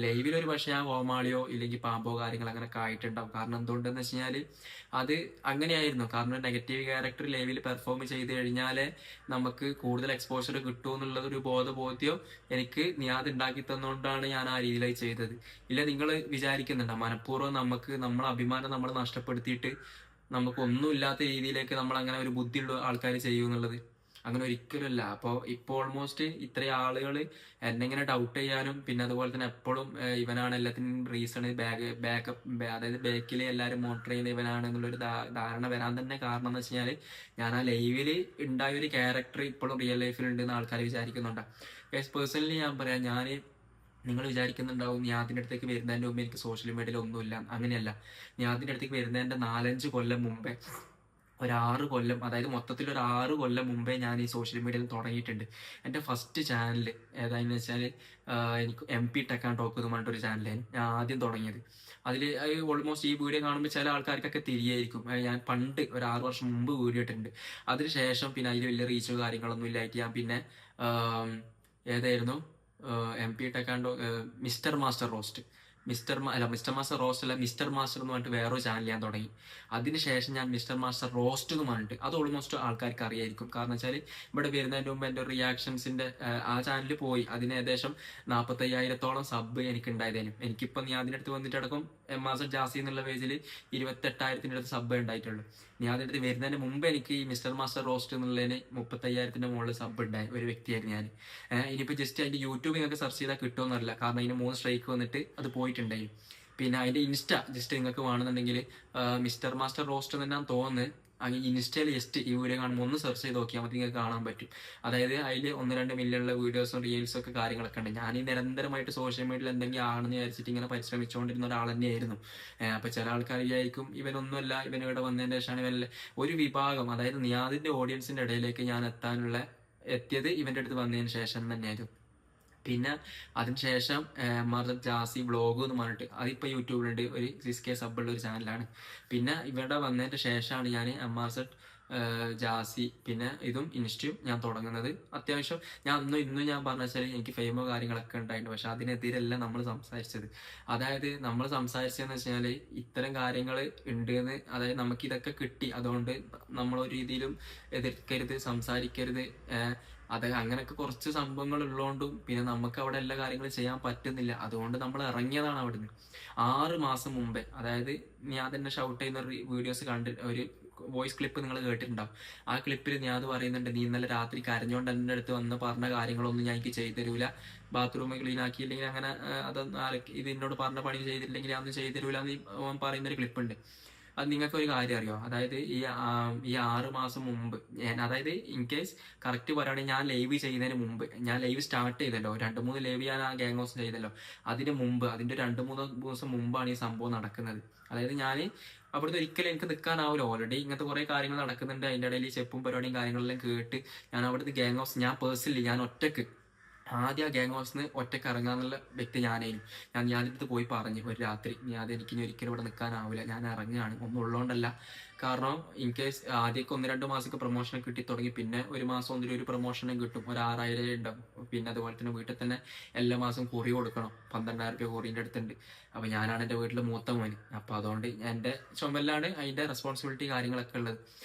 ലൈവിൽ ഒരു പക്ഷെ ഞാൻ കോമാളിയോ ഇല്ലെങ്കിൽ പാമ്പോ കാര്യങ്ങൾ അങ്ങനെയൊക്കെ ആയിട്ടുണ്ടാവും. കാരണം എന്തുകൊണ്ടെന്ന് വെച്ച് കഴിഞ്ഞാൽ അത് അങ്ങനെയായിരുന്നു. കാരണം നെഗറ്റീവ് ക്യാരക്ടർ ലൈവിൽ പെർഫോം ചെയ്ത് കഴിഞ്ഞാലേ നമുക്ക് കൂടുതൽ എക്സ്പോഷർ കിട്ടും എന്നുള്ളത് ഒരു ബോധ്യം എനിക്ക് നിയാദ് ഉണ്ടാക്കി തന്നുകൊണ്ടാണ് ഞാൻ ആ രീതിയിലായി ചെയ്തത്. ഇല്ല നിങ്ങൾ വിചാരിക്കുന്നുണ്ടോ മനഃപൂർവ്വം നമ്മളെ അഭിമാനം നമ്മൾ നഷ്ടപ്പെടുത്തിയിട്ട് നമുക്ക് ഒന്നുമില്ലാത്ത രീതിയിലേക്ക് നമ്മൾ അങ്ങനെ ഒരു ബുദ്ധിയുള്ള ആൾക്കാർ ചെയ്യുമെന്നുള്ളത്? അങ്ങനെ ഒരിക്കലുമല്ല. അപ്പോൾ ഇപ്പോൾ ഓൾമോസ്റ്റ് ഇത്രയും ആളുകൾ എന്നെ ഇങ്ങനെ ഡൗട്ട് ചെയ്യാനും പിന്നെ അതുപോലെ തന്നെ എപ്പോഴും ഇവനാണ് എല്ലാത്തിനും റീസൺ, ബാക്കപ്പ് അതായത് ബാക്കിൽ എല്ലാവരും മോണിറ്റർ ചെയ്യുന്ന ഇവനാണ് എന്നുള്ളൊരു ധാരണ വരാൻ തന്നെ കാരണം എന്ന് വെച്ച് കഴിഞ്ഞാൽ ഞാൻ ആ ലൈവിൽ ഉണ്ടായ ഒരു ക്യാരക്ടർ ഇപ്പോഴും റിയൽ ലൈഫിൽ ഉണ്ടെന്ന് ആൾക്കാർ വിചാരിക്കുന്നുണ്ട്. പേഴ്സണലി ഞാൻ പറയാം, നിങ്ങൾ വിചാരിക്കുന്നുണ്ടാവും ഞാൻ അതിൻ്റെ അടുത്തേക്ക് വരുന്നതിൻ്റെ മുമ്പ് എനിക്ക് സോഷ്യൽ മീഡിയയിൽ ഒന്നുമില്ല. അങ്ങനെയല്ല. ഞാൻ അതിൻ്റെ അടുത്തേക്ക് വരുന്നതിൻ്റെ 4-5 കൊല്ലം മുമ്പേ, ഒരു 6 കൊല്ലം, അതായത് മൊത്തത്തിൽ ഒരു 6 കൊല്ലം മുമ്പേ ഞാൻ ഈ സോഷ്യൽ മീഡിയയിൽ തുടങ്ങിയിട്ടുണ്ട്. എൻ്റെ ഫസ്റ്റ് ചാനൽ ഏതാണെന്ന് വെച്ചാൽ എനിക്ക് MP ടെക് ആൻഡ് ടോക്ക് എന്ന് പറഞ്ഞിട്ടൊരു ചാനലായിരുന്നു ഞാൻ ആദ്യം തുടങ്ങിയത്. അതിൽ ഓൾമോസ്റ്റ് ഈ വീഡിയോ കാണുമ്പോൾ ചില ആൾക്കാർക്കൊക്കെ തിരിയായിരിക്കും. ഞാൻ പണ്ട് ഒരു 6 വർഷം മുമ്പ് വീഡിയോ ഇട്ടിട്ടുണ്ട്. അതിനുശേഷം പിന്നെ അതിൽ വലിയ റീച്ചോ കാര്യങ്ങളൊന്നും ഇല്ലായിട്ട് ഞാൻ പിന്നെ ഏതായിരുന്നു MP tech and mister master roast mister master roast അല്ല, മിസ്റ്റർ മാസ്റ്റർ എന്ന് പറഞ്ഞിട്ട് വേറൊരു ചാനൽ ഞാൻ തുടങ്ങി. അതിനുശേഷം ഞാൻ മിസ്റ്റർ മാസ്റ്റർ റോസ്റ്റ് എന്ന് പറഞ്ഞിട്ട്, അത് ഓൾമോസ്റ്റ് ആൾക്കാർക്ക് അറിയായിരിക്കും. കാരണം വെച്ചാൽ ഇവിടെ വരുന്നതിന് മുമ്പ് എൻ്റെ റിയാക്ഷൻസിന്റെ ആ ചാനൽ പോയി. അതിന് ഏകദേശം 45,000-ഓളം സബ് എനിക്ക് ഉണ്ടായതേനും. എനിക്കിപ്പം ഞാൻ അതിനടുത്ത് വന്നിട്ട് അടക്കം മാസ്റ്റർ ജാസി എന്നുള്ള പേജിൽ 28,000-ന്റെ അടുത്ത് സബ് ഉണ്ടായിട്ടുള്ളൂ. ഞാൻ അതിനടുത്ത് വരുന്നതിന് മുമ്പ് എനിക്ക് ഈ മിസ്റ്റർ മാസ്റ്റർ റോസ്റ്റ് എന്നുള്ളതിന് 35,000-ന്റെ മുകളിൽ സബ് ഉണ്ടായ ഒരു വ്യക്തിയായിരുന്നു ഞാൻ. ഇനിയിപ്പോൾ ജസ്റ്റ് അതിന്റെ യൂട്യൂബ് നിങ്ങൾക്ക് സെർച്ച് ചെയ്താൽ കിട്ടുമെന്നറിയില്ല. കാരണം അതിന് 3 സ്ട്രൈക്ക് വന്നിട്ട് അത് പോയിട്ടുണ്ടായി. പിന്നെ അതിന്റെ ഇൻസ്റ്റ ജസ്റ്റ് നിങ്ങൾക്ക് വേണമെന്നുണ്ടെങ്കിൽ മിസ്റ്റർ മാസ്റ്റർ റോസ്റ്റ് എന്ന് തന്നെയാണ് തോന്നുന്നത്. അങ്ങനെ ഇൻസ്റ്റയിൽ ജസ്റ്റ് ഈ വീഡിയോ കാണുമ്പോൾ ഒന്ന് സെർച്ച് ചെയ്ത് നോക്കിയാൽ മതി, നിങ്ങൾക്ക് കാണാൻ പറ്റും. അതായത് അതിൽ 1-2 മില്യണുള്ള വീഡിയോസും റീൽസും ഒക്കെ കാര്യങ്ങളൊക്കെ ഉണ്ട്. ഞാൻ ഈ നിരന്തരമായിട്ട് സോഷ്യൽ മീഡിയയിൽ എന്തെങ്കിലും ആണെന്ന് വിചാരിച്ചിട്ട് ഇങ്ങനെ പരിശ്രമിച്ചുകൊണ്ടിരുന്ന ഒരാൾ തന്നെയായിരുന്നു. അപ്പൊ ചില ആൾക്കാർ വിചാരിക്കും ഇവനൊന്നുമല്ല, ഇവൻ ഇവിടെ വന്നതിന് ശേഷമാണ് ഇവനല്ല. ഒരു വിഭാഗം, അതായത് നിയാദിന്റെ ഓഡിയൻസിന്റെ ഇടയിലേക്ക് ഞാൻ എത്തിയത് ഇവന്റെ അടുത്ത് വന്നതിന് ശേഷം തന്നെയായിരുന്നു. പിന്നെ അതിനുശേഷം ജാസി വ്ളോഗ് എന്ന് പറഞ്ഞിട്ട് അതിപ്പോൾ യൂട്യൂബിലുണ്ട്, ഒരു 6K സബുള്ള ഒരു ചാനലാണ്. പിന്നെ ഇവിടെ വന്നതിന്റെ ശേഷമാണ് ഞാൻ ജാസി പിന്നെ ഇതും ഇൻസ്റ്റയും ഞാൻ തുടങ്ങുന്നത്. അത്യാവശ്യം ഞാൻ ഇന്നും ഞാൻ പറഞ്ഞ വെച്ചാൽ എനിക്ക് ഫെയിമോ കാര്യങ്ങളൊക്കെ ഉണ്ടായിട്ടുണ്ട്. പക്ഷെ അതിനെതിരല്ല നമ്മൾ സംസാരിച്ചത്. അതായത് നമ്മൾ സംസാരിച്ചതെന്ന് വെച്ചാൽ ഇത്തരം കാര്യങ്ങൾ ഉണ്ട് എന്ന്, അതായത് നമുക്ക് ഇതൊക്കെ കിട്ടി, അതുകൊണ്ട് നമ്മളൊരു രീതിയിലും എതിർക്കരുത്, സംസാരിക്കരുത്. അത് അങ്ങനെയൊക്കെ കുറച്ച് സംഭവങ്ങൾ ഉള്ളതുകൊണ്ടും പിന്നെ നമുക്ക് അവിടെ എല്ലാ കാര്യങ്ങളും ചെയ്യാൻ പറ്റുന്നില്ല. അതുകൊണ്ട് നമ്മൾ ഇറങ്ങിയതാണ് അവിടുന്ന് 6 മാസം മുമ്പേ. അതായത് ഞാൻ തന്നെ ഷൗട്ട് ചെയ്യുന്ന വീഡിയോസ് ഒരു വോയിസ് ക്ലിപ്പ് നിങ്ങൾ കേട്ടിട്ടുണ്ടാവും. ആ ക്ലിപ്പിൽ ഞാൻ അത് പറയുന്നുണ്ട്, നീ ഇന്നലെ രാത്രി കരഞ്ഞോണ്ട് എൻ്റെ അടുത്ത് വന്ന് പറഞ്ഞ കാര്യങ്ങളൊന്നും ഞാൻ എനിക്ക് ചെയ്തു തരൂല, ബാത്റൂം ക്ലീൻ ആക്കിയില്ലെങ്കിൽ അങ്ങനെ അതൊന്നും ഇത് എന്നോട് പറഞ്ഞ പണി ചെയ്തിട്ടില്ലെങ്കിൽ അതൊന്നും ചെയ്തു തരൂല എന്ന് പറയുന്നൊരു ക്ലിപ്പുണ്ട്. അത് നിങ്ങൾക്ക് ഒരു കാര്യം അറിയോ, അതായത് ഈ 6 മാസം മുമ്പ് അതായത് ഇൻ കേസ് കറക്റ്റ് പറയുകയാണെങ്കിൽ ഞാൻ ലൈവ് ചെയ്യുന്നതിന് മുമ്പ്, ഞാൻ ലൈവ് സ്റ്റാർട്ട് ചെയ്തല്ലോ, 2-3 ലൈവ് ഞാൻ ആ ഗ്യാങ് ഹൗസ് ചെയ്തല്ലോ, അതിന് മുമ്പ്, അതിന്റെ 2-3 ദിവസം മുമ്പാണ് ഈ സംഭവം നടക്കുന്നത്. അതായത് ഞാൻ അവിടുന്ന് ഒരിക്കലും എനിക്ക് നിൽക്കാനാവില്ല. ഓൾറെഡി ഇങ്ങനത്തെ കുറെ കാര്യങ്ങൾ നടക്കുന്നുണ്ട്. അതിന്റെ ഇടയിൽ ചെപ്പും പരിപാടിയും കാര്യങ്ങളെല്ലാം കേട്ട് ഞാൻ അവിടുന്ന് ഗ്യാങ് ഹൗസ്, ഞാൻ പേഴ്സണലി ഞാൻ ഒറ്റക്ക് ആദ്യം ആ ഗ്യാങ് ഹൗസിന് ഒറ്റയ്ക്ക് ഇറങ്ങാന്നുള്ള വ്യക്തി ഞാനായിരുന്നു. ഞാനിത് പോയി പറഞ്ഞു ഒരു രാത്രി, എനിക്കിനി ഒരിക്കലും ഇവിടെ നിൽക്കാനാവില്ല, ഞാൻ ഇറങ്ങുകയാണ്. ഒന്നും ഉള്ളതുകൊണ്ടല്ല, കാരണം ഇൻ കേസ് ആദ്യമൊക്കെ 1-2 മാസമൊക്കെ പ്രൊമോഷൻ കിട്ടി തുടങ്ങി. പിന്നെ ഒരു മാസം ഒരു പ്രൊമോഷനും കിട്ടും, ഒരു 6,000 ഉണ്ടാവും. പിന്നെ അതുപോലെ തന്നെ വീട്ടിൽ തന്നെ എല്ലാ മാസം കുറി കൊടുക്കണം, 12,000 രൂപ കുറിൻ്റെ അടുത്തുണ്ട്. അപ്പൊ ഞാനാണ് എൻ്റെ വീട്ടിൽ മൂത്ത മോന്. അപ്പൊ അതുകൊണ്ട് എൻ്റെ ചുമലിലാണ് അതിന്റെ റെസ്പോൺസിബിലിറ്റി കാര്യങ്ങളൊക്കെ ഉള്ളത്.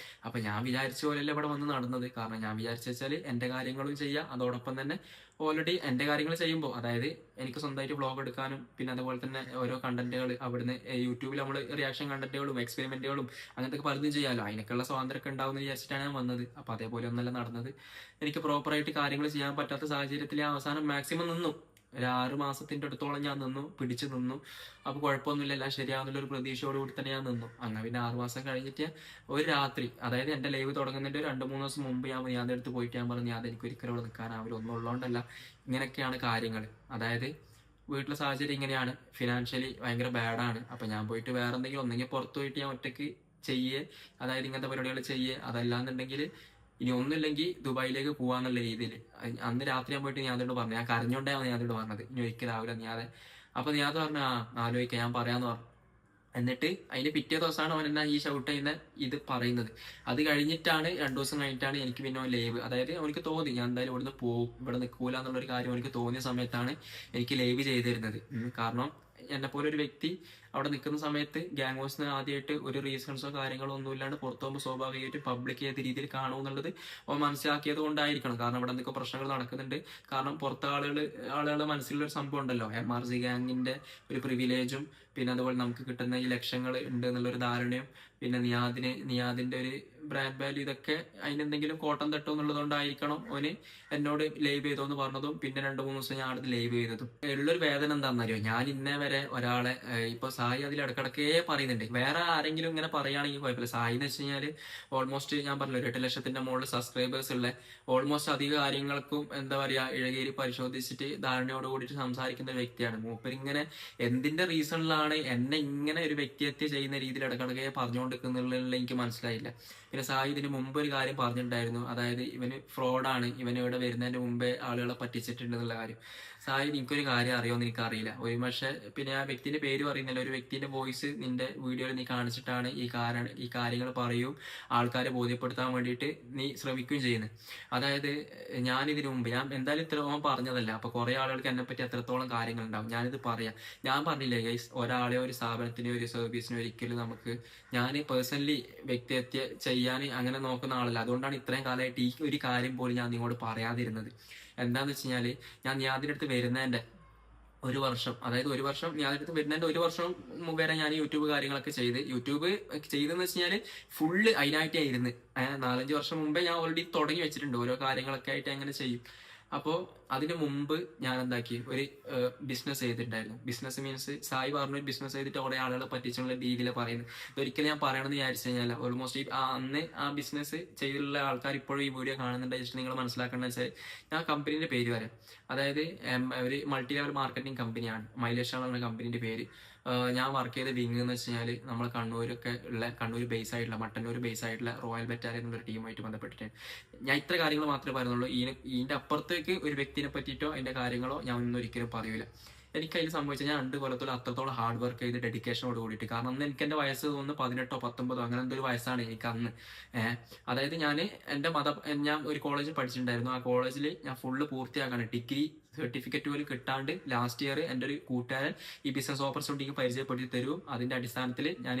അപ്പൊ ഞാൻ വിചാരിച്ച പോലെയല്ല ഇവിടെ വന്ന് നടന്നത്. കാരണം ഞാൻ വിചാരിച്ച വെച്ചാൽ എൻ്റെ കാര്യങ്ങളും ചെയ്യാം, അതോടൊപ്പം തന്നെ ഓൾറെഡി എൻ്റെ കാര്യങ്ങൾ ചെയ്യുമ്പോൾ, അതായത് എനിക്ക് സ്വന്തമായിട്ട് വ്ളോഗ് എടുക്കാനും പിന്നെ അതുപോലെ തന്നെ ഓരോ കണ്ടന്റുകൾ അവിടുന്ന് യൂട്യൂബിൽ നമ്മൾ റിയാക്ഷൻ കണ്ടന്റുകളും എക്സ്പെരിമെന്റുകളും അങ്ങനത്തെ പലതും ചെയ്യാമല്ലോ, അതിനൊക്കെയുള്ള സ്വാതന്ത്ര്യമൊക്കെ ഉണ്ടാവുമെന്ന് വിചാരിച്ചിട്ടാണ് ഞാൻ വന്നത്. അപ്പോൾ അതേപോലെ ഒന്നല്ല നടന്നത്. എനിക്ക് പ്രോപ്പറായിട്ട് കാര്യങ്ങൾ ചെയ്യാൻ പറ്റാത്ത സാഹചര്യത്തിൽ ഞാൻ അവസാനം മാക്സിമം നിന്നു. ഒരു 6 മാസത്തിന്റെ അടുത്തോളം ഞാൻ നിന്നു, പിടിച്ചു നിന്നു. അപ്പോൾ കുഴപ്പമൊന്നുമില്ല, എല്ലാം ശരിയാവുന്നുള്ള ഒരു പ്രതീക്ഷയോടുകൂടി തന്നെ ഞാൻ നിന്നു. അങ്ങനെ പിന്നെ 6 മാസം കഴിഞ്ഞിട്ട് ഒരു രാത്രി, അതായത് എൻ്റെ ലൈവ് തുടങ്ങുന്നതിന്റെ 2-3 ദിവസം മുമ്പ് ഞാൻ അടുത്ത് പോയിട്ട് ഞാൻ പറഞ്ഞു, ഞാൻ എനിക്ക് ഒരിക്കലും ഇവിടെ നിൽക്കാനാവില്ല, ഒന്നും ഉള്ളതുകൊണ്ടല്ല, ഇങ്ങനെയൊക്കെയാണ് കാര്യങ്ങൾ. അതായത് വീട്ടിലെ സാഹചര്യം ഇങ്ങനെയാണ്, ഫിനാൻഷ്യലി ഭയങ്കര ബാഡാണ്. അപ്പൊ ഞാൻ പോയിട്ട് വേറെ എന്തെങ്കിലും ഒന്നെങ്കിൽ പുറത്തു പോയിട്ട് ഞാൻ ഒറ്റയ്ക്ക് ചെയ്യേ, അതായത് ഇങ്ങനത്തെ പരിപാടികൾ ചെയ്യേ, അതല്ലാന്നുണ്ടെങ്കിൽ ഇനി ഒന്നുമില്ലെങ്കിൽ ദുബായിലേക്ക് പോവാന്നുള്ള രീതിയിൽ. അന്ന് രാത്രി ഞാൻ പോയിട്ട് ഞാൻ അതോട് പറഞ്ഞു, ഞാൻ കരഞ്ഞോണ്ടാണ് ഞാൻ അതോട് പറഞ്ഞത്, ഇനി ഒരിക്കലാവില്ല നീയാതെ. അപ്പൊ നീ അത് പറഞ്ഞു, ആലോചിക്കാം, ഞാൻ പറയാന്ന് പറഞ്ഞു. എന്നിട്ട് അതിന്റെ പിറ്റേ ദിവസമാണ് അവൻ എന്നാ ഈ ഷൗട്ട് ചെയ്യുന്ന ഇത് പറയുന്നത്. അത് കഴിഞ്ഞിട്ടാണ് 2 ദിവസം കഴിഞ്ഞിട്ടാണ് എനിക്ക് പിന്നെ ലൈവ്, അതായത് അവനക്ക് തോന്നി ഞാൻ എന്തായാലും ഇവിടുന്ന് പോകും, ഇവിടെ നിൽക്കൂല എന്നുള്ളൊരു കാര്യം അവനക്ക് തോന്നിയ സമയത്താണ് എനിക്ക് ലൈവ് ചെയ്തിരുന്നത്. കാരണം എന്നെ പോലെ ഒരു വ്യക്തി അവിടെ നിൽക്കുന്ന സമയത്ത് ഗ്യാങ് വാസിന് ആദ്യമായിട്ട് ഒരു റീസൺസോ കാര്യങ്ങളോ ഒന്നും ഇല്ലാണ്ട് പുറത്തു പോകുമ്പോൾ സ്വാഭാവികമായിട്ട് പബ്ലിക് ഏത് രീതിയിൽ കാണുമെന്നുള്ളത് അവൻ മനസ്സിലാക്കിയത് കൊണ്ടായിരിക്കണം. കാരണം അവിടെ എന്തൊക്കെ പ്രശ്നങ്ങൾ നടക്കുന്നുണ്ട്. കാരണം പുറത്തെ ആളുകളുടെ മനസ്സിലുള്ള ഒരു സംഭവം ഉണ്ടല്ലോ, MRC ഗ്യാങ്ങിന്റെ ഒരു പ്രിവിലേജും പിന്നെ അതുപോലെ നമുക്ക് കിട്ടുന്ന ഈ ലക്ഷങ്ങൾ ഉണ്ട് എന്നുള്ളൊരു ധാരണയും പിന്നെ നിയാദിന്റെ ഒരു ബ്രാൻഡ് വാല്യൂ, ഇതൊക്കെ അതിനെന്തെങ്കിലും കോട്ടം തട്ടും എന്നുള്ളതുകൊണ്ടായിരിക്കണം അവന് എന്നോട് ലൈവ് ചെയ്തോന്ന് പറഞ്ഞതും പിന്നെ 2-3 ദിവസം ഞാൻ അടുത്ത് ലൈവ് ചെയ്തതും. ഉള്ളൊരു വേദന എന്താണെന്നറിയോ, ഞാൻ ഇന്നേ വരെ ഒരാളെ ഇപ്പൊ സായി അതിൽ ഇടക്കിടക്കേ പറയുന്നുണ്ട്, വേറെ ആരെങ്കിലും ഇങ്ങനെ പറയുകയാണെങ്കിൽ കുഴപ്പമില്ല. സായി എന്ന് വെച്ച് കഴിഞ്ഞാല് ഓൾമോസ്റ്റ് ഞാൻ പറഞ്ഞല്ലോ 8 ലക്ഷത്തിന്റെ മുകളിൽ സബ്സ്ക്രൈബേഴ്സ് ഉള്ള, ഓൾമോസ്റ്റ് അധിക കാര്യങ്ങൾക്കും എന്താ പറയാ ഇഴകേരി പരിശോധിച്ചിട്ട് ധാരണയോട് കൂടിയിട്ട് സംസാരിക്കുന്ന ഒരു വ്യക്തിയാണ്. മൂപ്പരിങ്ങനെ എന്തിന്റെ റീസണിലാണ് എന്നെ ഇങ്ങനെ ഒരു വ്യക്തിഹത്യ ചെയ്യുന്ന രീതിയിൽ ഇടക്കിടക്കേ പറഞ്ഞുകൊണ്ടിരിക്കുന്നുള്ള എനിക്ക് മനസ്സിലായില്ല. പിന്നെ സായി ഇതിന് മുമ്പ് ഒരു കാര്യം പറഞ്ഞിട്ടുണ്ടായിരുന്നു, അതായത് ഇവന് ഫ്രോഡാണ്, ഇവന് ഇവിടെ വരുന്നതിന് മുമ്പേ ആളുകളെ പറ്റിച്ചിട്ടുണ്ട് എന്നുള്ള കാര്യം. സായി എനിക്കൊരു കാര്യം അറിയുമെന്ന് എനിക്കറിയില്ല. ഒരു പക്ഷേ പിന്നെ ആ വ്യക്തിന്റെ പേര് പറയുന്നില്ല, ഒരു വ്യക്തിന്റെ വോയിസ് നിന്റെ വീഡിയോയിൽ നീ കാണിച്ചിട്ടാണ് ഈ കാര്യങ്ങൾ പറയും ആൾക്കാരെ ബോധ്യപ്പെടുത്താൻ വേണ്ടിയിട്ട് നീ ശ്രമിക്കുകയും ചെയ്യുന്നത്. അതായത് ഞാനിതിനു മുമ്പ് ഞാൻ എന്തായാലും ഇത്രത്തോളം പറഞ്ഞതല്ല, അപ്പൊ കുറെ ആളുകൾക്ക് എന്നെ പറ്റി അത്രത്തോളം കാര്യങ്ങൾ ഉണ്ടാവും, ഞാനിത് പറയാം. ഞാൻ പറഞ്ഞില്ലേ ഗൈസ്, ഒരാളെയോ ഒരു സ്ഥാപനത്തിനോ ഒരു സർവീസിനോ ഒരിക്കലും നമുക്ക്, ഞാൻ പേഴ്സണലി വ്യക്തിഹത്യ ചെയ്യാൻ അങ്ങനെ നോക്കുന്ന ആളല്ല. അതുകൊണ്ടാണ് ഇത്രയും കാലമായിട്ട് ഈ ഒരു കാര്യം പോലും ഞാൻ നിങ്ങളോട് പറയാതിരുന്നത്. എന്താന്ന് വെച്ച് കഴിഞ്ഞാല്, ഞാൻ അതിന്റെ അടുത്ത് വരുന്നതിന്റെ 1 വർഷം, അതായത് 1 വർഷം ഞാൻ അടുത്ത് വരുന്നതിന്റെ 1 വർഷം വരെ ഞാൻ യൂട്യൂബ് കാര്യങ്ങളൊക്കെ ചെയ്തെന്ന് വെച്ച് കഴിഞ്ഞാല് ഫുള്ള് അതിനായിട്ടേ ഇരുന്ന് 4-5 വർഷം മുമ്പേ ഞാൻ ഓൾറെഡി തുടങ്ങി വെച്ചിട്ടുണ്ട്, ഓരോ കാര്യങ്ങളൊക്കെ ആയിട്ട് അങ്ങനെ ചെയ്യും. അപ്പോൾ അതിനു മുമ്പ് ഞാൻ എന്താക്കി ഒരു ബിസിനസ് ചെയ്തിട്ടുണ്ടായിരുന്നു. ബിസിനസ് മീൻസ് സായി പറഞ്ഞൊരു ബിസിനസ് ചെയ്തിട്ട് കുറെ ആളുകളെ പറ്റിച്ചുള്ള രീതിയിൽ പറയുന്നത്. ഇതൊരിക്കലും ഞാൻ പറയണമെന്ന് വിചാരിച്ചു കഴിഞ്ഞാൽ ഓൾമോസ്റ്റ് അന്ന് ആ ബിസിനസ് ചെയ്തിട്ടുള്ള ആൾക്കാർ ഇപ്പോഴും ഈ വീഡിയോ കാണുന്നുണ്ടെങ്കിൽ നിങ്ങൾ മനസ്സിലാക്കേണ്ടത് വെച്ചാൽ, ഞാൻ കമ്പനീന്റെ പേര് വരാം. അതായത് ഒരു മൾട്ടി ലെവൽ മാർക്കറ്റിംഗ് കമ്പനിയാണ്, മൈലേഷ് എന്ന കമ്പനീന്റെ പേര്. ഞാൻ വർക്ക് ചെയ്ത വിങ് എന്ന് വെച്ച് കഴിഞ്ഞാൽ നമ്മൾ കണ്ണൂർ ബേസ് ആയിട്ടുള്ള മട്ടന്നൂർ ബേസ് ആയിട്ടുള്ള റോയൽ ബറ്റാലിയൻ എന്നൊരു ടീമായിട്ട് ബന്ധപ്പെട്ടിട്ട് ഞാൻ ഇത്ര കാര്യങ്ങൾ മാത്രമേ പറയുന്നുള്ളൂ. ഇതിന്റെ അപ്പുറത്തേക്ക് ഒരു വ്യക്തിനെ പറ്റിയിട്ടോ അതിന്റെ കാര്യങ്ങളോ ഞാൻ ഒന്നും ഒരിക്കലും പറയൂല. എനിക്ക് അതിൽ സംഭവിച്ചാൽ ഞാൻ 2 കൊല്ലത്തോളം അത്രത്തോളം ഹാർഡ് വർക്ക് ചെയ്ത് ഡെഡിക്കേഷനോട് കൂടിയിട്ട്. കാരണം അന്ന് എനിക്ക് എന്റെ വയസ്സ് തോന്നുന്നു 18-19 അങ്ങനെ എന്തൊരു വയസ്സാണ് എനിക്ക് അന്ന്. അതായത് ഞാൻ ഒരു കോളേജിൽ പഠിച്ചിട്ടുണ്ടായിരുന്നു. ആ കോളേജിൽ ഞാൻ ഫുള്ള് പൂർത്തിയാക്കാണ്, ഡിഗ്രി സർട്ടിഫിക്കറ്റ് പോലും കിട്ടാണ്ട് ലാസ്റ്റ് ഇയർ എൻ്റെ ഒരു കൂട്ടുകാരൻ ഈ ബിസിനസ് ഓപ്പർച്യൂണിറ്റിക്ക് പരിചയപ്പെടുത്തി തരും. അതിന്റെ അടിസ്ഥാനത്തിൽ ഞാൻ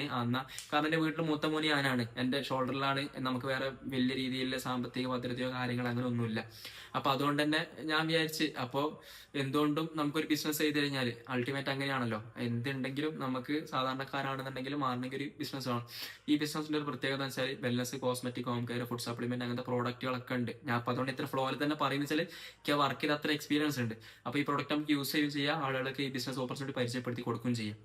കാരണം എൻ്റെ വീട്ടിൽ മൂത്ത മോനി ഞാനാണ്, എൻ്റെ ഷോൾഡറിലാണ്, നമുക്ക് വേറെ വലിയ രീതിയിലുള്ള സാമ്പത്തിക ഭദ്രതയോ കാര്യങ്ങളോ അങ്ങനെ ഒന്നുമില്ല. അപ്പൊ അതുകൊണ്ട് തന്നെ ഞാൻ വിചാരിച്ച്, അപ്പോൾ എന്തുകൊണ്ടും നമുക്കൊരു ബിസിനസ് ചെയ്ത് കഴിഞ്ഞാൽ അൾട്ടിമേറ്റ് അങ്ങനെയാണല്ലോ, എന്തുണ്ടെങ്കിലും നമുക്ക് സാധാരണക്കാരാണെന്നുണ്ടെങ്കിലും മാറണമെങ്കിൽ ഒരു ബിസിനസ് വേണം. ഈ ബിസിനസിന്റെ ഒരു പ്രത്യേകത എന്ന് വെച്ചാൽ wellness, cosmetic, home care, food supplement അങ്ങനത്തെ പ്രോഡക്റ്റുകളൊക്കെ ഉണ്ട്. ഞാൻ അപ്പൊ അതുകൊണ്ട് ഇത്ര ഫ്ലോയിൽ തന്നെ പറയുന്ന വെച്ചാൽ എനിക്ക് വർക്ക് ചെയ്ത് അത്ര എക്സ്പീരിയൻസ് ഉണ്ട്. അപ്പൊ ഈ പ്രോഡക്റ്റ് നമുക്ക് യൂസ് ചെയ്യുകയും ചെയ്യാം, ആളുകൾക്ക് ഈ ബിസിനസ് ഓപ്പർച്യൂണിറ്റി പരിചയപ്പെടുത്തി കൊടുക്കുകയും ചെയ്യാം.